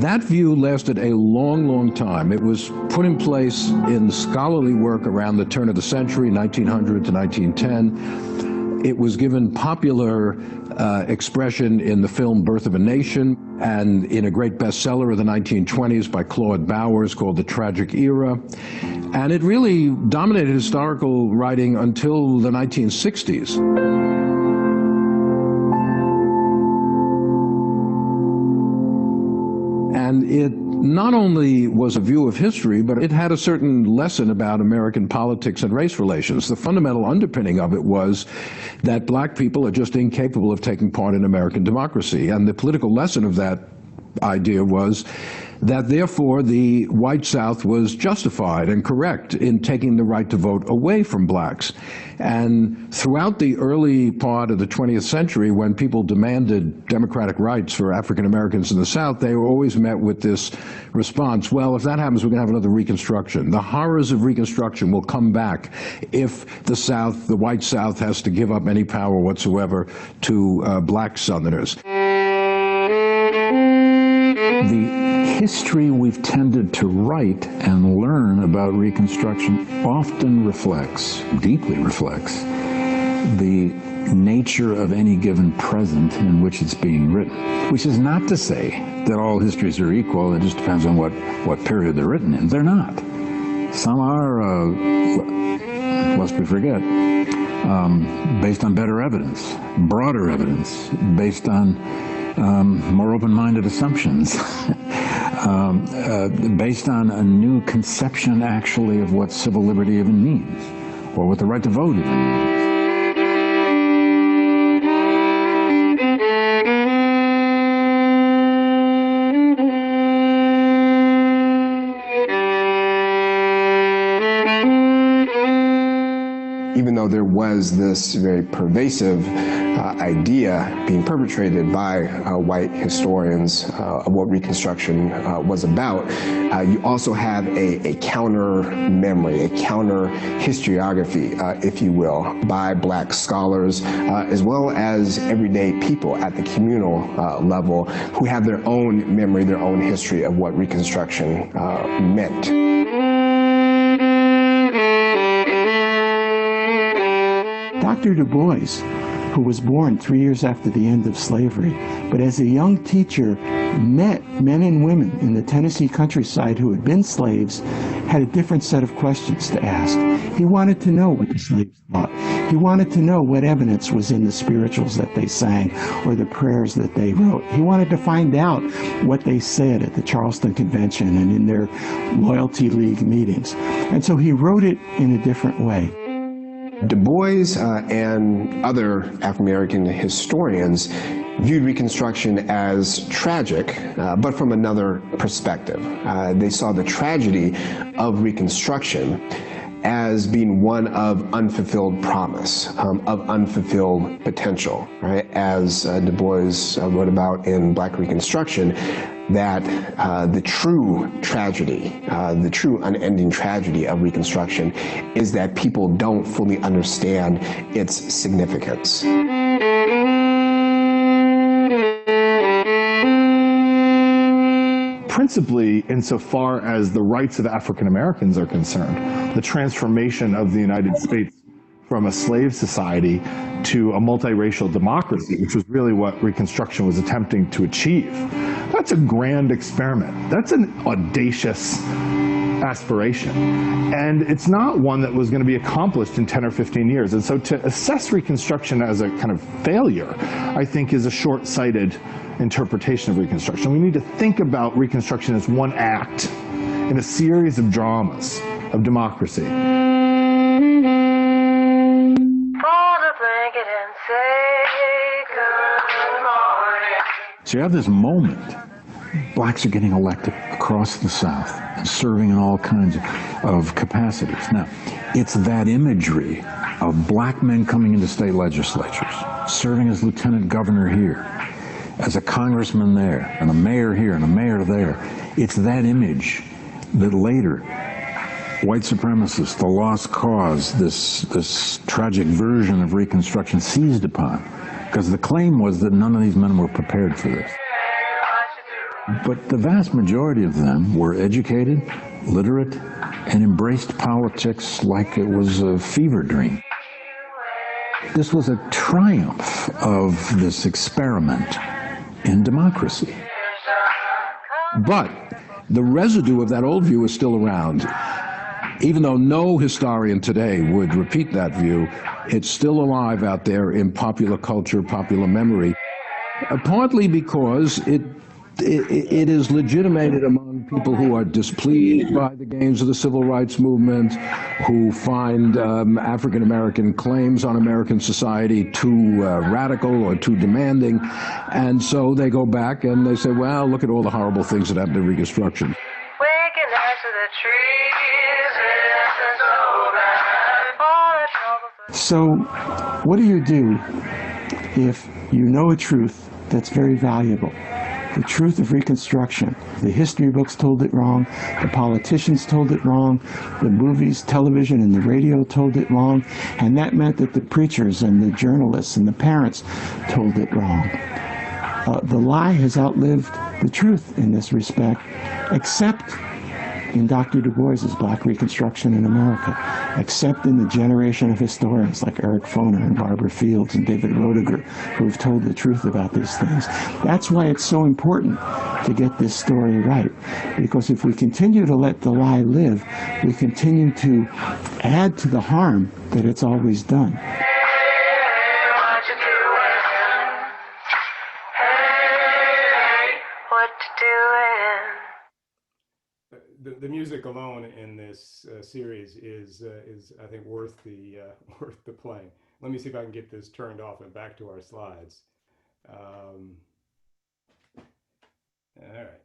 That view lasted a long, long time. It was put in place in scholarly work around the turn of the century, 1900 to 1910. It was given popular expression in the film Birth of a Nation and in a great bestseller of the 1920s by Claude Bowers called The Tragic Era. And it really dominated historical writing until the 1960s. And it not only was a view of history, but it had a certain lesson about American politics and race relations. The fundamental underpinning of it was that black people are just incapable of taking part in American democracy. And the political lesson of that idea was that therefore the white South was justified and correct in taking the right to vote away from blacks. And throughout the early part of the 20th century, when people demanded democratic rights for African Americans in the South, they were always met with this response, well, if that happens, we're going to have another Reconstruction. The horrors of Reconstruction will come back if the South, the white South, has to give up any power whatsoever to black Southerners. The history we've tended to write and learn about Reconstruction often reflects, deeply reflects, the nature of any given present in which it's being written. Which is not to say that all histories are equal. It just depends on what period they're written in. They're not. Some are, lest we forget, based on better evidence, broader evidence, based on more open-minded assumptions, based on a new conception, actually, of what civil liberty even means, or what the right to vote even means. Even though there was this very pervasive idea being perpetrated by white historians of what Reconstruction was about, you also have a counter memory, a counter historiography, if you will, by black scholars, as well as everyday people at the communal level who have their own memory, their own history of what Reconstruction meant. Dr. Du Bois, who was born 3 years after the end of slavery, but as a young teacher met men and women in the Tennessee countryside who had been slaves, had a different set of questions to ask. He wanted to know what the slaves thought. He wanted to know what evidence was in the spirituals that they sang or the prayers that they wrote. He wanted to find out what they said at the Charleston Convention and in their Loyalty League meetings. And so he wrote it in a different way. Du Bois and other African-American historians viewed Reconstruction as tragic, but from another perspective. They saw the tragedy of Reconstruction as being one of unfulfilled promise, of unfulfilled potential, right? As Du Bois wrote about in Black Reconstruction, that the true tragedy, the true unending tragedy of Reconstruction is that people don't fully understand its significance. Principally, insofar as the rights of African Americans are concerned, the transformation of the United States from a slave society to a multiracial democracy, which was really what Reconstruction was attempting to achieve. That's a grand experiment. That's an audacious aspiration. And it's not one that was going to be accomplished in 10 or 15 years. And so to assess Reconstruction as a kind of failure, I think, is a short-sighted interpretation of Reconstruction. We need to think about Reconstruction as one act in a series of dramas of democracy. So you have this moment. Blacks are getting elected across the South and serving in all kinds of capacities. Now, it's that imagery of black men coming into state legislatures, serving as lieutenant governor here, as a congressman there, and a mayor here, and a mayor there. It's that image that later white supremacists, the lost cause, this tragic version of Reconstruction seized upon, because the claim was that none of these men were prepared for this. But the vast majority of them were educated, literate, and embraced politics like it was a fever dream. This was a triumph of this experiment in democracy. But the residue of that old view is still around. Even though no historian today would repeat that view, it's still alive out there in popular culture, popular memory, partly because it is legitimated among people who are displeased by the gains of the civil rights movement, who find African-American claims on American society too radical or too demanding, and so they go back and they say, well, look at all the horrible things that happened in Reconstruction. So what do you do if you know a truth that's very valuable? The truth of Reconstruction. The history books told it wrong, the politicians told it wrong, the movies, television, and the radio told it wrong, and that meant that the preachers and the journalists and the parents told it wrong. The lie has outlived the truth in this respect, except in Dr. Du Bois's Black Reconstruction in America, except in the generation of historians like Eric Foner and Barbara Fields and David Roediger, who have told the truth about these things. That's why it's so important to get this story right, because if we continue to let the lie live, we continue to add to the harm that it's always done. The music alone in this series is I think worth the playing. Let me see if I can get this turned off and back to our slides. All right.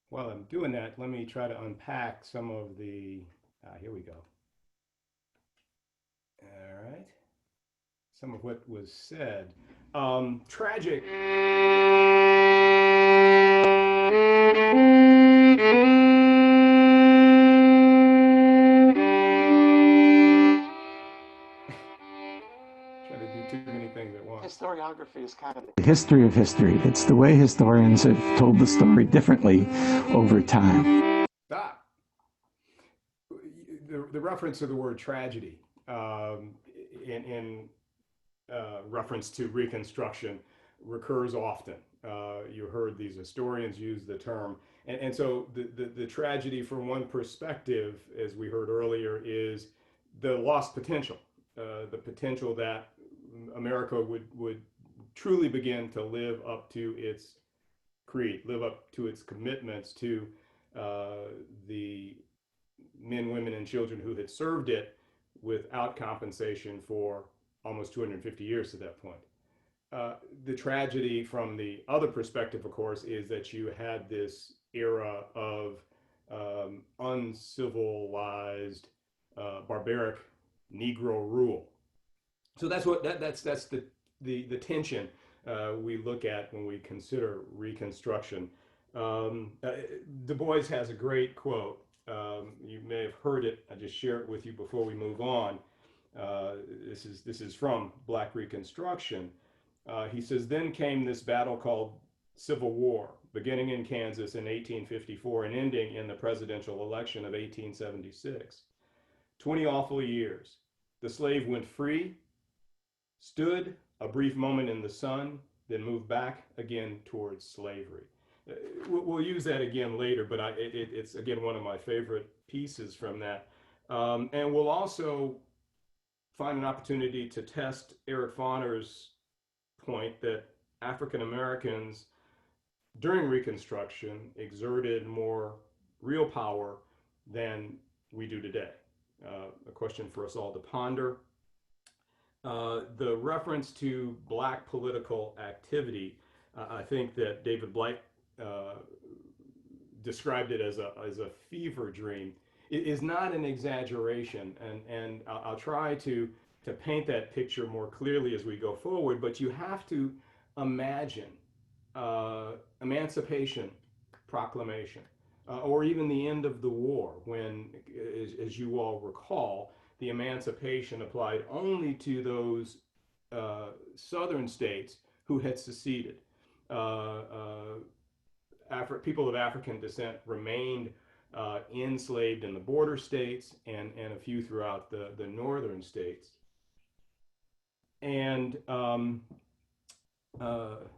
While I'm doing that, let me try to unpack some of the. Here we go. All right. Some of what was said. Tragic. Try to do too many things at once. Historiography is kind of the history of history. It's the way historians have told the story differently over time. Stop. The reference to the word tragedy in reference to Reconstruction recurs often. You heard these historians use the term. And so the tragedy from one perspective, as we heard earlier, is the lost potential, the potential that America would truly begin to live up to its creed, live up to its commitments to the men, women, and children who had served it without compensation for almost 250 years to that point. The tragedy from the other perspective, of course, is that you had this era of uncivilized, barbaric Negro rule. So that's the tension we look at when we consider Reconstruction. Du Bois has a great quote. You may have heard it. I just share it with you before we move on. This is from Black Reconstruction. He says, "Then came this battle called Civil War, beginning in Kansas in 1854 and ending in the presidential election of 1876. 20 awful years. The slave went free, stood a brief moment in the sun, then moved back again towards slavery." We'll use that again later, but it's again one of my favorite pieces from that. And we'll also find an opportunity to test Eric Fauner's point that African Americans during Reconstruction exerted more real power than we do today. A question for us all to ponder. The reference to Black political activity, I think that David Blight described it as a fever dream. It is not an exaggeration, and I'll try to paint that picture more clearly as we go forward, but you have to imagine Emancipation Proclamation, or even the end of the war, when, as you all recall, the emancipation applied only to those southern states who had seceded. People of African descent remained enslaved in the border states and a few throughout the northern states. And my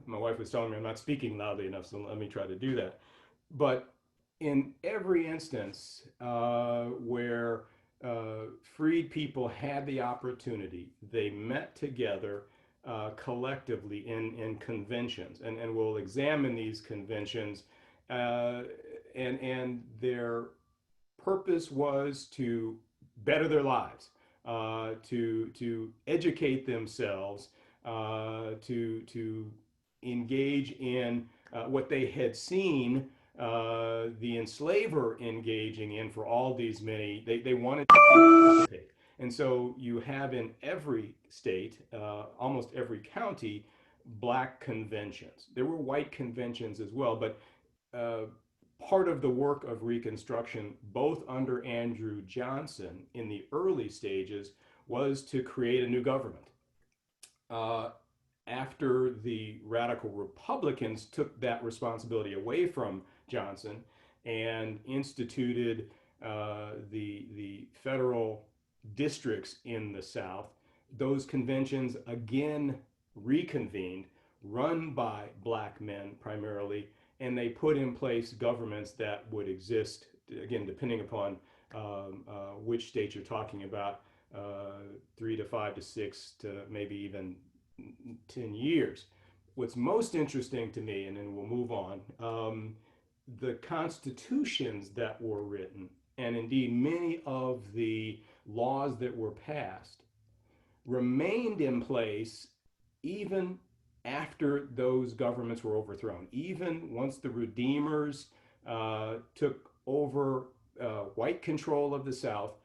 wife was telling me I'm not speaking loudly enough, so let me try to do that. But in every instance where freed people had the opportunity, they met together collectively in conventions, and we'll examine these conventions, and their purpose was to better their lives, to educate themselves, to engage in what they had seen the enslaver engaging in for all these many. They wanted to participate. And so you have in every state, almost every county, Black conventions. There were white conventions as well, but part of the work of Reconstruction, both under Andrew Johnson in the early stages, was to create a new government. After the radical Republicans took that responsibility away from Johnson and instituted the federal districts in the South, those conventions again reconvened, run by Black men primarily, and they put in place governments that would exist, again, depending upon which state you're talking about, 3 to 5 to 6 to maybe even 10 years. What's most interesting to me, and then we'll move on, the constitutions that were written, and indeed many of the laws that were passed, remained in place even after those governments were overthrown. Even once the Redeemers took over white control of the South,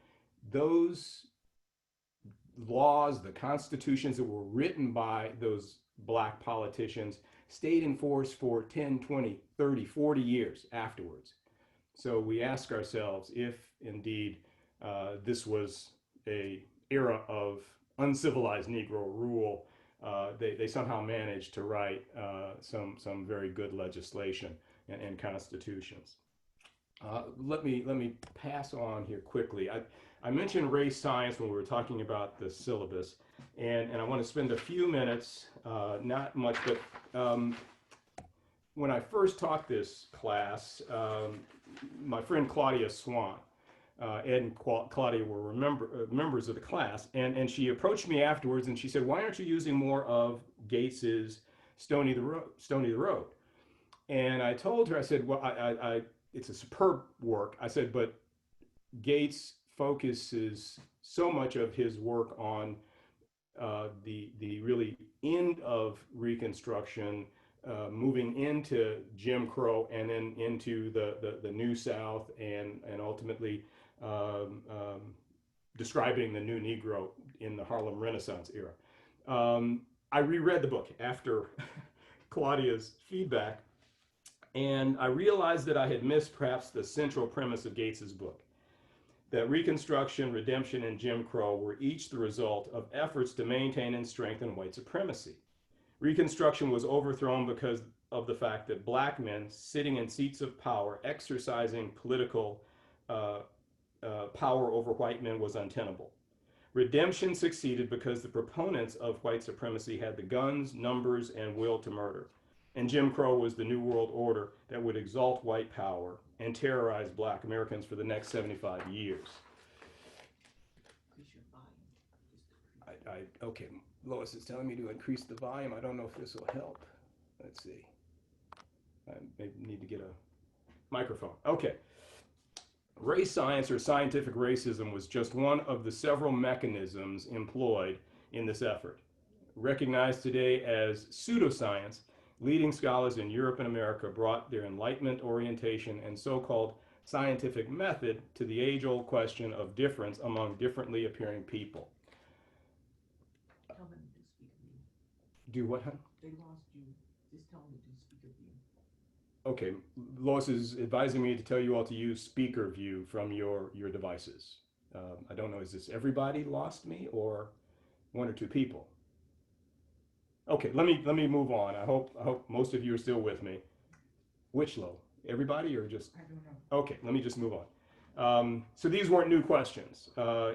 those laws, the constitutions that were written by those Black politicians, stayed in force for 10, 20, 30, 40 years afterwards. So we ask ourselves if indeed this was an era of uncivilized Negro rule. They somehow managed to write some very good legislation and constitutions. Let me pass on here quickly. I mentioned race science when we were talking about the syllabus. And I want to spend a few minutes, not much, but when I first taught this class, my friend Claudia Swan, Ed and Claudia were members of the class, and she approached me afterwards and she said, "Why aren't you using more of Gates's Stony the Road?" And I told her, I said, "Well, it's a superb work." I said, "But Gates focuses so much of his work on the really end of Reconstruction, moving into Jim Crow and then into the New South, and ultimately describing the new Negro in the Harlem Renaissance era." I reread the book after Claudia's feedback, and I realized that I had missed perhaps the central premise of Gates's book, that Reconstruction, Redemption, and Jim Crow were each the result of efforts to maintain and strengthen white supremacy. Reconstruction was overthrown because of the fact that black men sitting in seats of power, exercising political power over white men, was untenable. Redemption succeeded because the proponents of white supremacy had the guns, numbers, and will to murder. And Jim Crow was the New World Order that would exalt white power and terrorize black Americans for the next 75 years. Okay, Lois is telling me to increase the volume. I don't know if this will help. Let's see. I maybe need to get a microphone. Okay. Race science, or scientific racism, was just one of the several mechanisms employed in this effort. Recognized today as pseudoscience, leading scholars in Europe and America brought their Enlightenment orientation and so-called scientific method to the age-old question of difference among differently appearing people. Tell them to speak of you. Do what, hon? They lost you. Just tell them to speak of you. Okay, Lois is advising me to tell you all to use speaker view from your devices. I don't know, is this everybody lost me or one or two people? Okay, let me move on. I hope most of you are still with me. Which Lo? Everybody or just? I don't know. Okay, let me just move on. So these weren't new questions.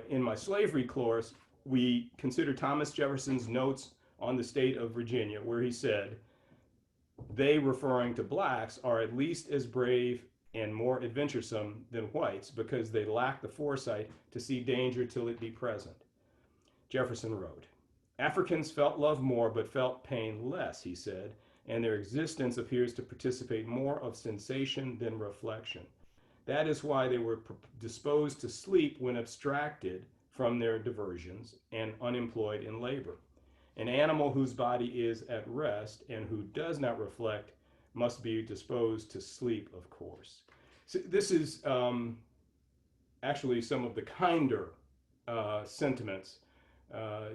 In my slavery course, we considered Thomas Jefferson's notes on the state of Virginia, where he said, "They," referring to blacks, "are at least as brave and more adventuresome than whites because they lack the foresight to see danger till it be present." Jefferson wrote, "Africans felt love more but felt pain less," he said, "and their existence appears to participate more of sensation than reflection. That is why they were disposed to sleep when abstracted from their diversions and unemployed in labor. An animal whose body is at rest and who does not reflect must be disposed to sleep, of course." So this is actually some of the kinder sentiments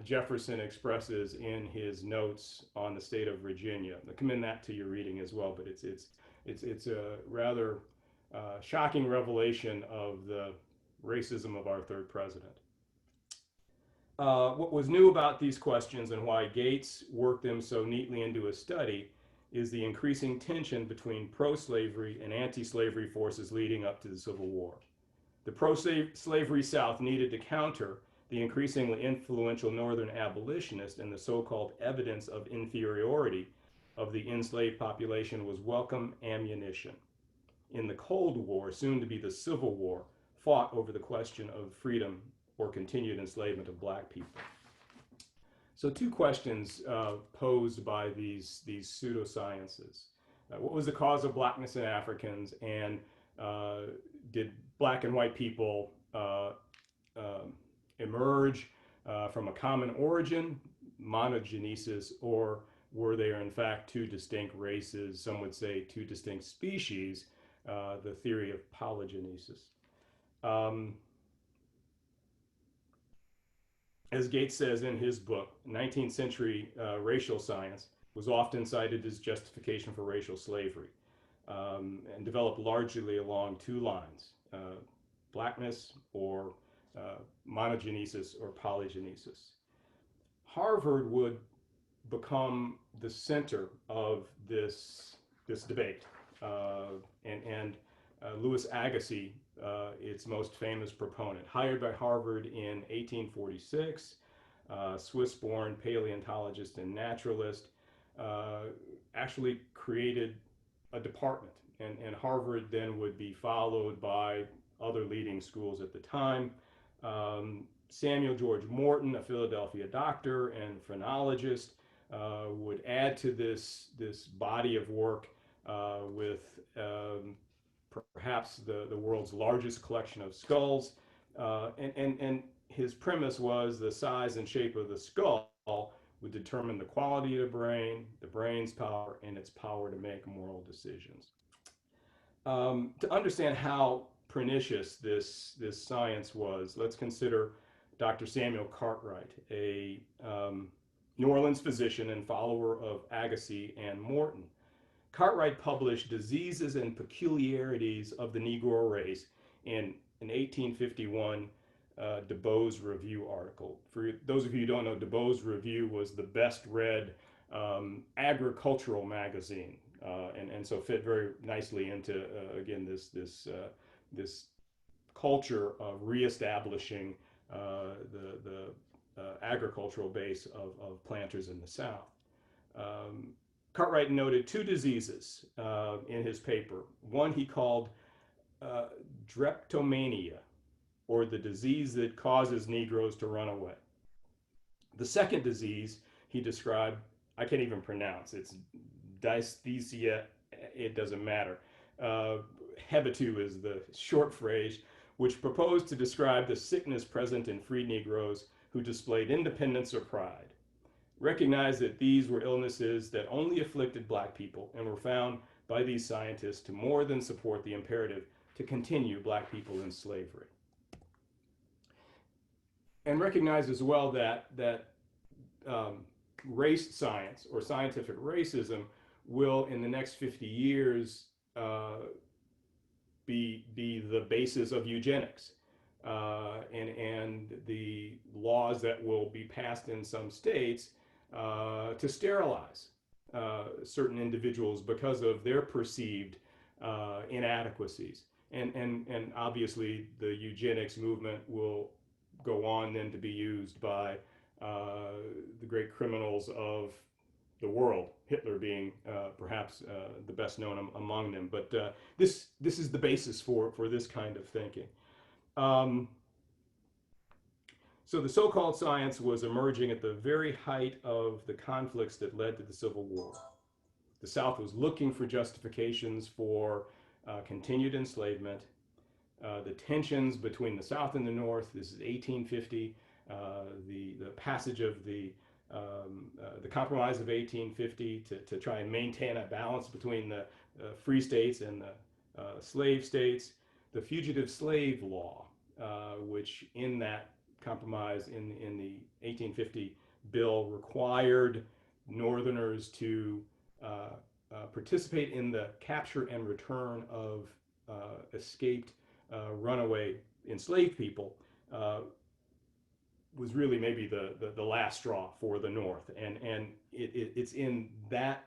Jefferson expresses in his notes on the state of Virginia. I commend that to your reading as well, but it's a rather shocking revelation of the racism of our third president. What was new about these questions and why Gates worked them so neatly into a study is the increasing tension between pro-slavery and anti-slavery forces leading up to the Civil War. The pro-slavery South needed to counter the increasingly influential Northern abolitionists, and the so-called evidence of inferiority of the enslaved population was welcome ammunition. In the Cold War, soon to be the Civil War, fought over the question of freedom or continued enslavement of black people. So two questions posed by these pseudosciences. What was the cause of blackness in Africans, and did black and white people emerge from a common origin, monogenesis, or were there in fact two distinct races, some would say two distinct species, the theory of polygenesis. As Gates says in his book, 19th century racial science was often cited as justification for racial slavery, and developed largely along two lines, blackness or monogenesis or polygenesis. Harvard would become the center of this debate, and Louis Agassiz, its most famous proponent, hired by Harvard in 1846, Swiss-born paleontologist and naturalist, actually created a department. And Harvard then would be followed by other leading schools at the time. Samuel George Morton, a Philadelphia doctor and phrenologist, would add to this body of work with perhaps the world's largest collection of skulls. And his premise was the size and shape of the skull would determine the quality of the brain's power, and its power to make moral decisions. To understand how pernicious this science was, let's consider Dr. Samuel Cartwright, a New Orleans physician and follower of Agassiz and Morton. Cartwright published Diseases and Peculiarities of the Negro Race in an 1851 DeBose Review article. For those of you who don't know, DeBose Review was the best read agricultural magazine, and so fit very nicely into again this culture of reestablishing the agricultural base of planters in the South. Cartwright noted two diseases in his paper. One he called drapetomania, or the disease that causes Negroes to run away. The second disease he described, I can't even pronounce. It's dysthesia, it doesn't matter. Hebetu is the short phrase, which proposed to describe the sickness present in free Negroes who displayed independence or pride. Recognized that these were illnesses that only afflicted Black people and were found by these scientists to more than support the imperative to continue Black people in slavery. And recognize as well that race science or scientific racism will, in the next 50 years, be the basis of eugenics and the laws that will be passed in some states to sterilize certain individuals because of their perceived inadequacies. And obviously the eugenics movement will go on then to be used by the great criminals of the world, Hitler being perhaps the best known among them. But this is the basis for this kind of thinking. So the so-called science was emerging at the very height of the conflicts that led to the Civil War. The South was looking for justifications for continued enslavement. The tensions between the South and the North, this is 1850, the passage of the Compromise of 1850 to try and maintain a balance between the free states and the slave states. The Fugitive Slave Law, which in that compromise in the 1850 bill required Northerners to participate in the capture and return of escaped runaway enslaved people, was really maybe the last straw for the North. And it's in that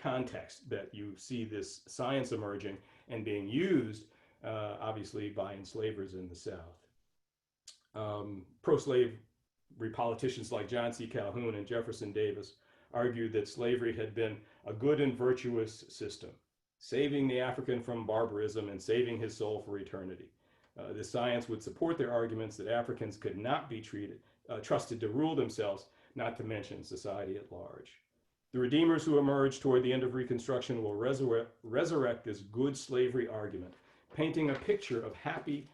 context that you see this science emerging and being used, obviously, by enslavers in the South. Pro-slavery politicians like John C. Calhoun and Jefferson Davis argued that slavery had been a good and virtuous system, saving the African from barbarism and saving his soul for eternity. This science would support their arguments that Africans could not be trusted to rule themselves, not to mention society at large. The redeemers who emerged toward the end of Reconstruction will resurrect this good slavery argument, painting a picture of happy,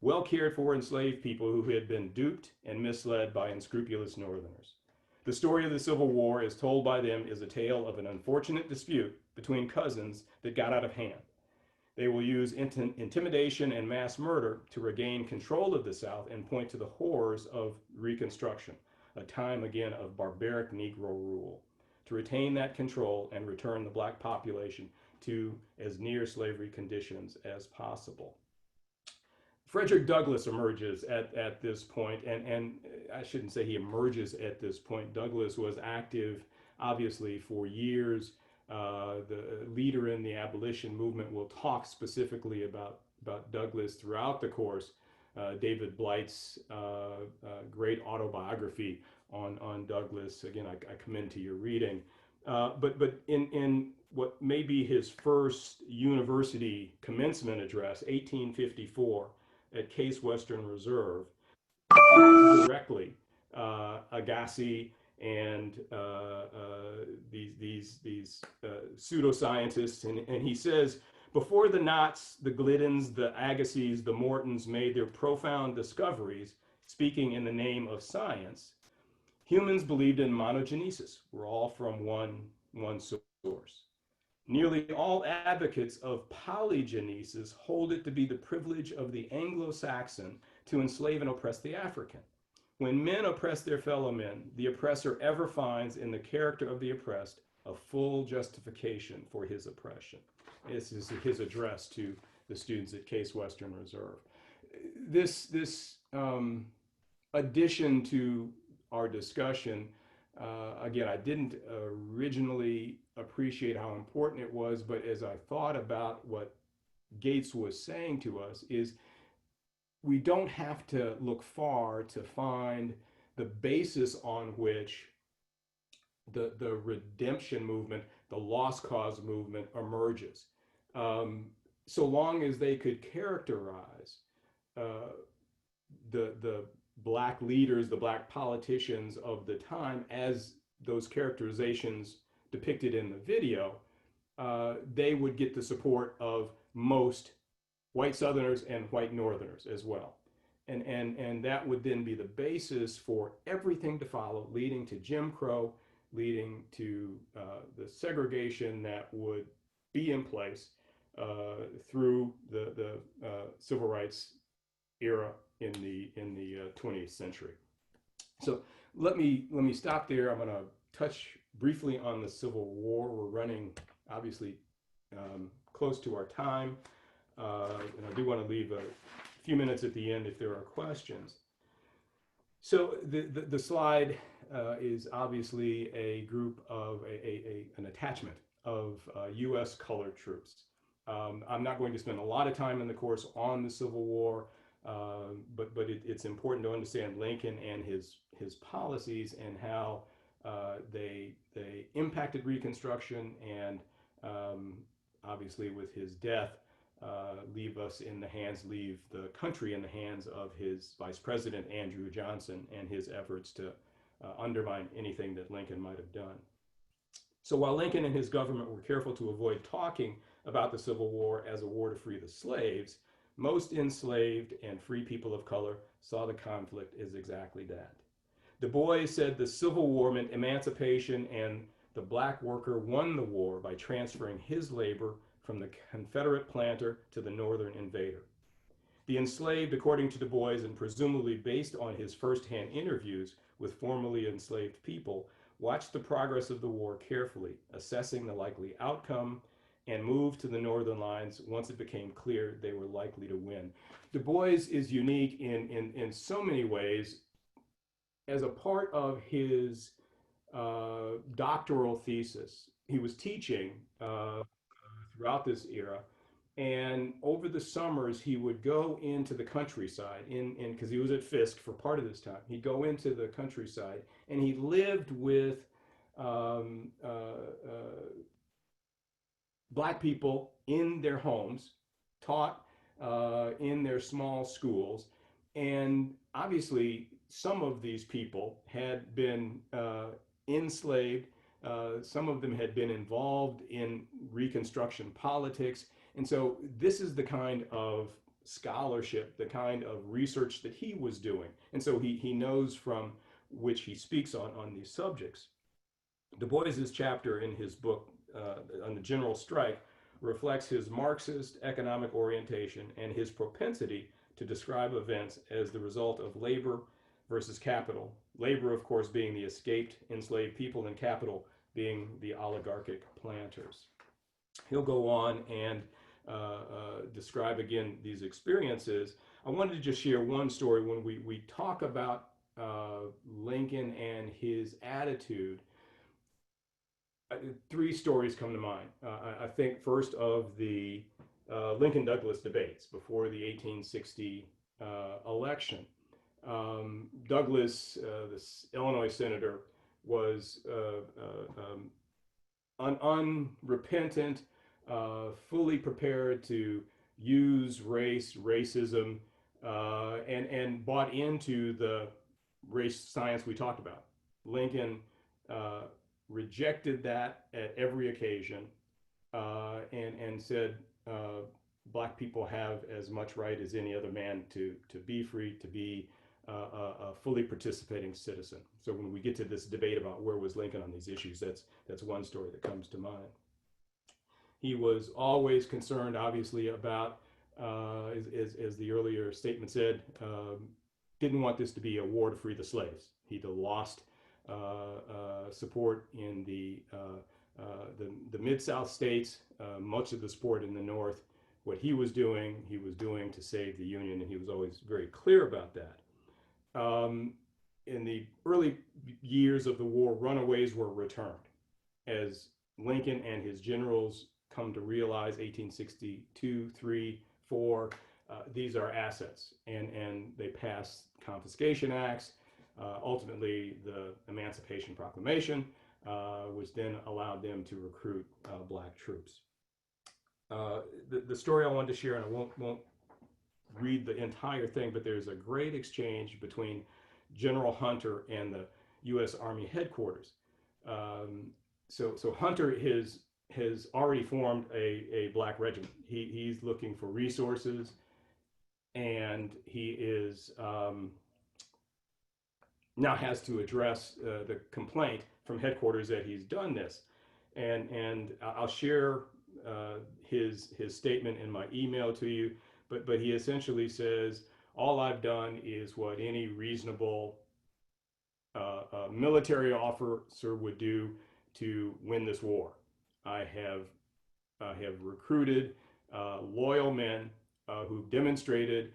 well cared for enslaved people who had been duped and misled by unscrupulous Northerners. The story of the Civil War, as told by them, is a tale of an unfortunate dispute between cousins that got out of hand. They will use intimidation and mass murder to regain control of the South and point to the horrors of Reconstruction, a time again of barbaric Negro rule, to retain that control and return the Black population to as near slavery conditions as possible. Frederick Douglass emerges at this point, and I shouldn't say he emerges at this point. Douglass was active, obviously, for years. The leader in the abolition movement will talk specifically about Douglass throughout the course David Blight's great autobiography on Douglass. Again, I commend to your reading. But in what may be his first university commencement address, 1854, at Case Western Reserve, directly Agassi and these pseudoscientists, and he says, before the Knotts, the Gliddens, the Agassiz, the Mortons made their profound discoveries, speaking in the name of science, humans believed in monogenesis. We're all from one source. Nearly all advocates of polygenesis hold it to be the privilege of the Anglo-Saxon to enslave and oppress the African. When men oppress their fellow men, the oppressor ever finds in the character of the oppressed a full justification for his oppression. This is his address to the students at Case Western Reserve. This addition to our discussion, again, I didn't originally appreciate how important it was, but as I thought about what Gates was saying to us is we don't have to look far to find the basis on which the redemption movement, the lost cause movement emerges. So long as they could characterize the Black leaders, the Black politicians of the time as those characterizations depicted in the video, they would get the support of most white Southerners and white Northerners as well. And that would then be the basis for everything to follow, leading to Jim Crow, leading to the segregation that would be in place through the civil rights era in the 20th century. So let me stop there. I'm going to touch briefly on the Civil War. We're running obviously close to our time, and I do want to leave a few minutes at the end if there are questions. So the slide is obviously a group of an attachment of U.S. colored troops. I'm not going to spend a lot of time in the course on the Civil War, but it's important to understand Lincoln and his policies and how they impacted Reconstruction, and obviously with his death, leave the country in the hands of his Vice President, Andrew Johnson, and his efforts to undermine anything that Lincoln might have done. So while Lincoln and his government were careful to avoid talking about the Civil War as a war to free the slaves, most enslaved and free people of color saw the conflict as exactly that. Du Bois said the Civil War meant emancipation, and the Black worker won the war by transferring his labor from the Confederate planter to the Northern invader. The enslaved, according to Du Bois, and presumably based on his firsthand interviews with formerly enslaved people, watched the progress of the war carefully, assessing the likely outcome, and moved to the Northern lines once it became clear they were likely to win. Du Bois is unique in so many ways. As a part of his doctoral thesis, he was teaching throughout this era, and over the summers he would go into the countryside because he was at Fisk for part of this time. He'd go into the countryside and he lived with Black people in their homes, taught in their small schools, and obviously some of these people had been enslaved. Some of them had been involved in Reconstruction politics. And so this is the kind of scholarship, the kind of research that he was doing. And so he knows from which he speaks on these subjects. Du Bois's chapter in his book on the General Strike reflects his Marxist economic orientation and his propensity to describe events as the result of labor versus capital. Labor, of course, being the escaped enslaved people, and capital being the oligarchic planters. He'll go on and describe again these experiences. I wanted to just share one story. When we talk about Lincoln and his attitude, three stories come to mind. I think first of the Lincoln-Douglas debates before the 1860 election. Douglas, this Illinois senator, was unrepentant, fully prepared to use racism, and bought into the race science we talked about. Lincoln rejected that at every occasion, and said black people have as much right as any other man to be free, to be a fully participating citizen. So when we get to this debate about where was Lincoln on these issues, that's one story that comes to mind. He was always concerned, obviously, about, as the earlier statement said, didn't want this to be a war to free the slaves. He'd lost support in the Mid-South states, much of the support in the North. What he was doing to save the Union, and he was always very clear about that. In the early years of the war, runaways were returned as Lincoln and his generals come to realize 1862, 3, 4, these are assets, and they pass confiscation acts, ultimately the Emancipation Proclamation, which then allowed them to recruit black troops. The story I wanted to share, and I won't read the entire thing, but there's a great exchange between General Hunter and the U.S. Army headquarters. So Hunter has already formed a black regiment. He's looking for resources, and he is now has to address the complaint from headquarters that he's done this. And I'll share his statement in my email to you, but he essentially says, all I've done is what any reasonable military officer would do to win this war. I have recruited loyal men who've demonstrated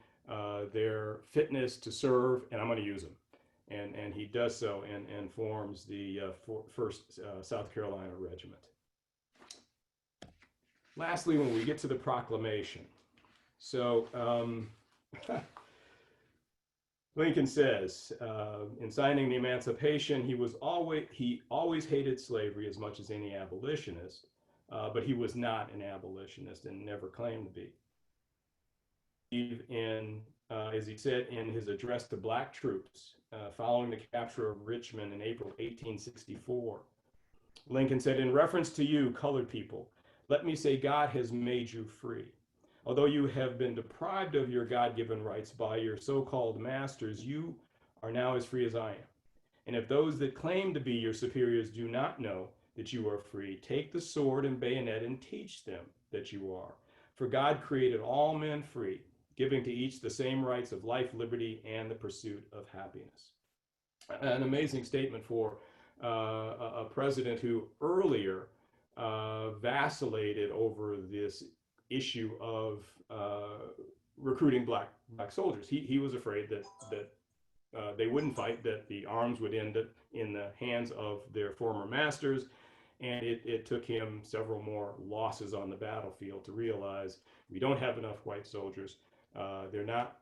their fitness to serve, and I'm going to use them. And he does so and forms the 1st South Carolina Regiment. Lastly, when we get to the proclamation, so Lincoln says, in signing the Emancipation, he always hated slavery as much as any abolitionist, but he was not an abolitionist and never claimed to be. As he said in his address to black troops following the capture of Richmond in April 1864, Lincoln said, in reference to you, colored people, let me say God has made you free. Although you have been deprived of your God-given rights by your so-called masters, you are now as free as I am. And if those that claim to be your superiors do not know that you are free, take the sword and bayonet and teach them that you are. For God created all men free, giving to each the same rights of life, liberty, and the pursuit of happiness. An amazing statement for a president who earlier vacillated over this issue of recruiting black soldiers. He was afraid that they wouldn't fight, that the arms would end up in the hands of their former masters, and it took him several more losses on the battlefield to realize we don't have enough white soldiers. They're not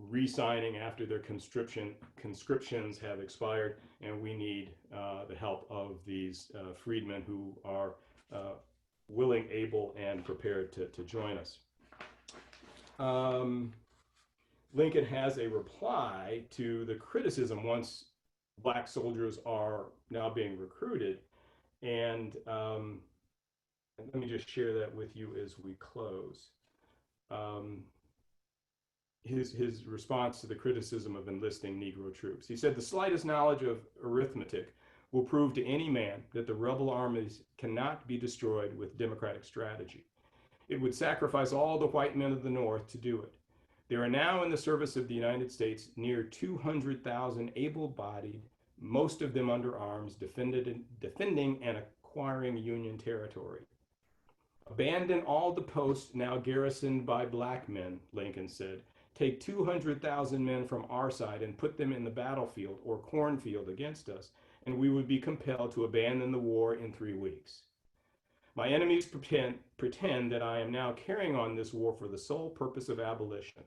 re-signing after their conscriptions have expired, and we need the help of these freedmen who are willing, able, and prepared to join us. Lincoln has a reply to the criticism once black soldiers are now being recruited, and let me just share that with you as we close. His response to the criticism of enlisting Negro troops. He said, the slightest knowledge of arithmetic will prove to any man that the rebel armies cannot be destroyed with democratic strategy. It would sacrifice all the white men of the North to do it. There are now in the service of the United States near 200,000 able-bodied, most of them under arms, defending and acquiring Union territory. Abandon all the posts now garrisoned by black men, Lincoln said. Take 200,000 men from our side and put them in the battlefield or cornfield against us, and we would be compelled to abandon the war in 3 weeks. My enemies pretend that I am now carrying on this war for the sole purpose of abolition.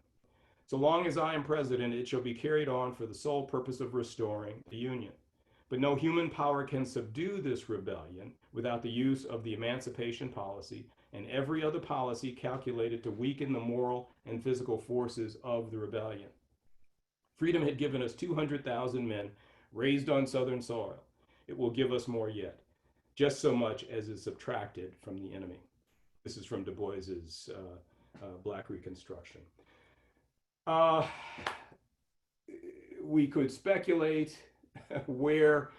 So long as I am president, it shall be carried on for the sole purpose of restoring the Union. But no human power can subdue this rebellion without the use of the emancipation policy and every other policy calculated to weaken the moral and physical forces of the rebellion. Freedom had given us 200,000 men raised on Southern soil. It will give us more yet, just so much as is subtracted from the enemy. This is from Du Bois's Black Reconstruction. We could speculate where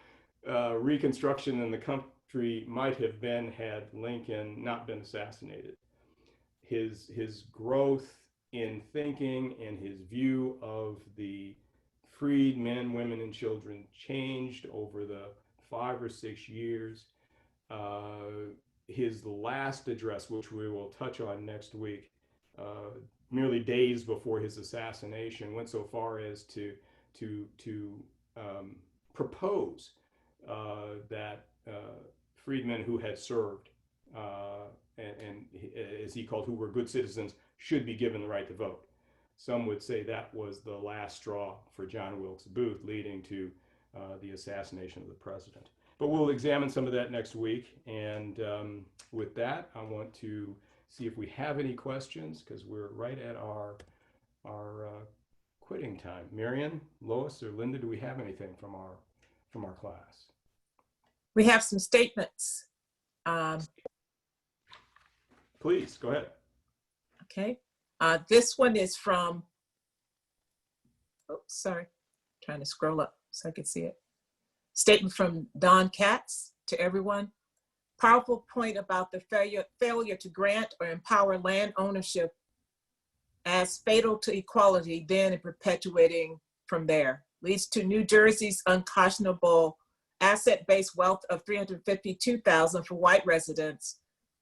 Reconstruction in the country might have been had Lincoln not been assassinated. His growth in thinking and his view of the freed men, women, and children changed over the 5 or 6 years. His last address, which we will touch on next week, merely days before his assassination, went so far as to propose that freedmen who had served and as he called, who were good citizens, should be given the right to vote. Some would say that was the last straw for John Wilkes Booth, leading to the assassination of the president. But we'll examine some of that next week. And with that, I want to see if we have any questions, because we're right at our quitting time. Marion, Lois, or Linda, do we have anything from our class? We have some statements. Please, go ahead. Okay. This one is from, oh, sorry, trying to scroll up so I can see it. Statement from Don Katz to everyone. Powerful point about the failure to grant or empower land ownership as fatal to equality then and perpetuating from there. Leads to New Jersey's unconscionable asset-based wealth of $352,000 for white residents,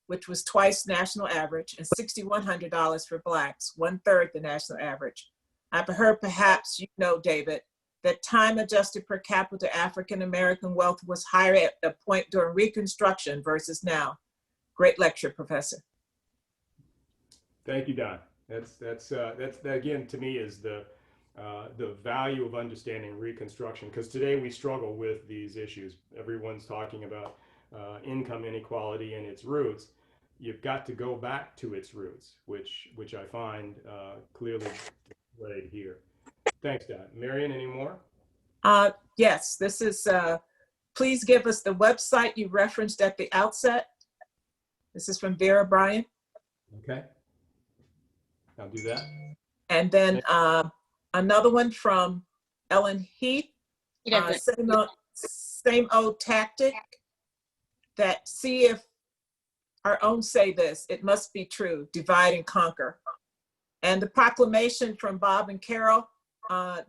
which was twice national average, and $6,100 for blacks, 1/3 the national average. I've heard, perhaps you know, David, that time-adjusted per capita African-American wealth was higher at a point during Reconstruction versus now. Great lecture, Professor. Thank you, Don. That again, to me, is the value of understanding Reconstruction, because today we struggle with these issues. Everyone's talking about income inequality and its roots. You've got to go back to its roots, which I find clearly displayed here. Thanks, Don. Marion, any more? Yes, this is, please give us the website you referenced at the outset. This is from Vera Bryan. Okay, I'll do that. And then another one from Ellen Heath. Same old tactic, that see if our own say this, it must be true, divide and conquer. And the proclamation from Bob and Carol,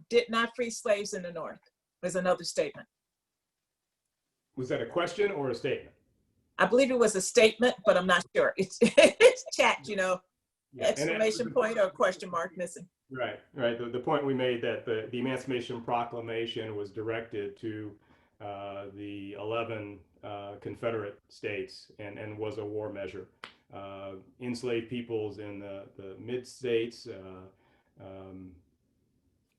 did not free slaves in the North, was another statement. Was that a question or a statement? I believe it was a statement, but I'm not sure. It's chat, you know, yeah. Exclamation point or question mark missing. Right. The point we made that the Emancipation Proclamation was directed to the 11 Confederate states and was a war measure. Enslaved peoples in the mid-states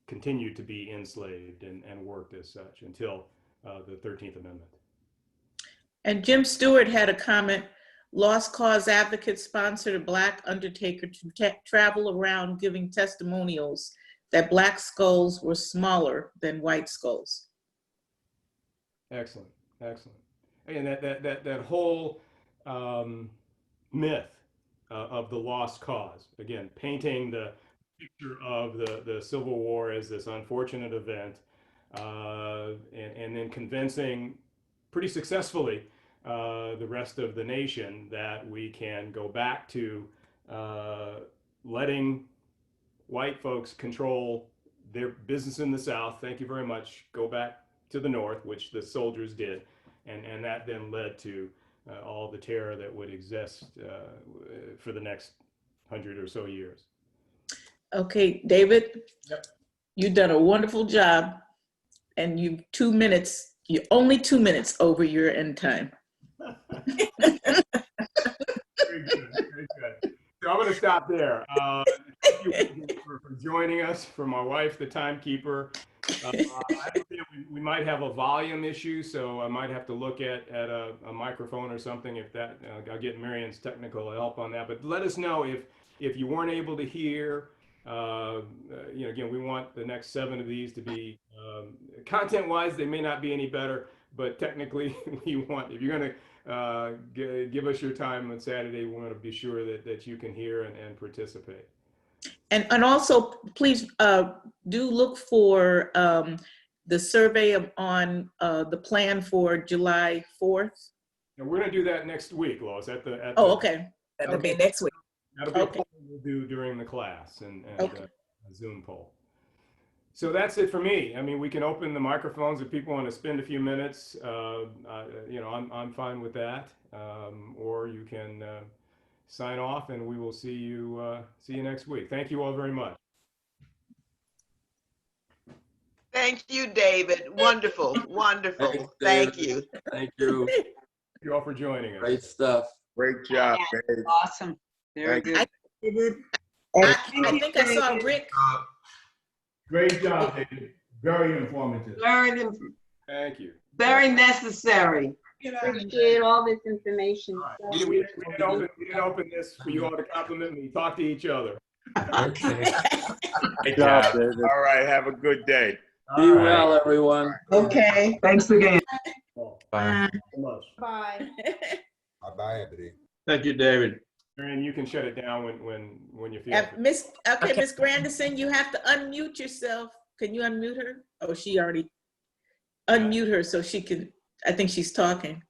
continued to be enslaved and worked as such until the 13th Amendment. And Jim Stewart had a comment, Lost Cause advocates sponsored a Black undertaker to travel around giving testimonials that Black skulls were smaller than white skulls. Excellent. And that whole myth of the lost cause, again, painting the picture of the Civil War as this unfortunate event, and then convincing pretty successfully the rest of the nation that we can go back to letting white folks control their business in the South. Thank you very much. Go back to the North, which the soldiers did. And that then led to all the terror that would exist for the next 100 or so years. Okay, David, yep. You've done a wonderful job, and you're only 2 minutes over your end time. Very good. So I'm going to stop there. Thank you for joining us, for my wife, the timekeeper. We might have a volume issue, so I might have to look at a microphone or something. If that, I'll get Marion's technical help on that. But let us know if you weren't able to hear. Again, we want the next 7 of these to be content-wise. They may not be any better, but technically, we want. If you're going to give us your time on Saturday, we want to be sure that you can hear and participate. And also, please do look for the survey on the plan for July 4th. And we're going to do that next week, Lois. Okay. That'll be next week. That'll be a poll we'll do during the class and a Zoom poll. So that's it for me. I mean, we can open the microphones if people want to spend a few minutes. I'm fine with that. Or you can sign off, and we will see you next week. Thank you all very much. Thank you, David. Wonderful, wonderful. Thank you. Thank you. Thank you all for joining us. Great stuff. Great job, Dave. Awesome. Very good. I think I saw Rick. Great job, David. Very informative. Thank you. Very necessary. Appreciate all this information. Right. We didn't open this for you all to compliment me. Talk to each other. Okay. Great job, David. All right, have a good day. Be well, everyone. Okay. Thanks again. Bye. Bye. Bye, Anthony. Thank you, David. And you can shut it down when you feel it. Miss Grandison, you have to unmute yourself. Can you unmute her? Oh, she already unmute her so she can. I think she's talking.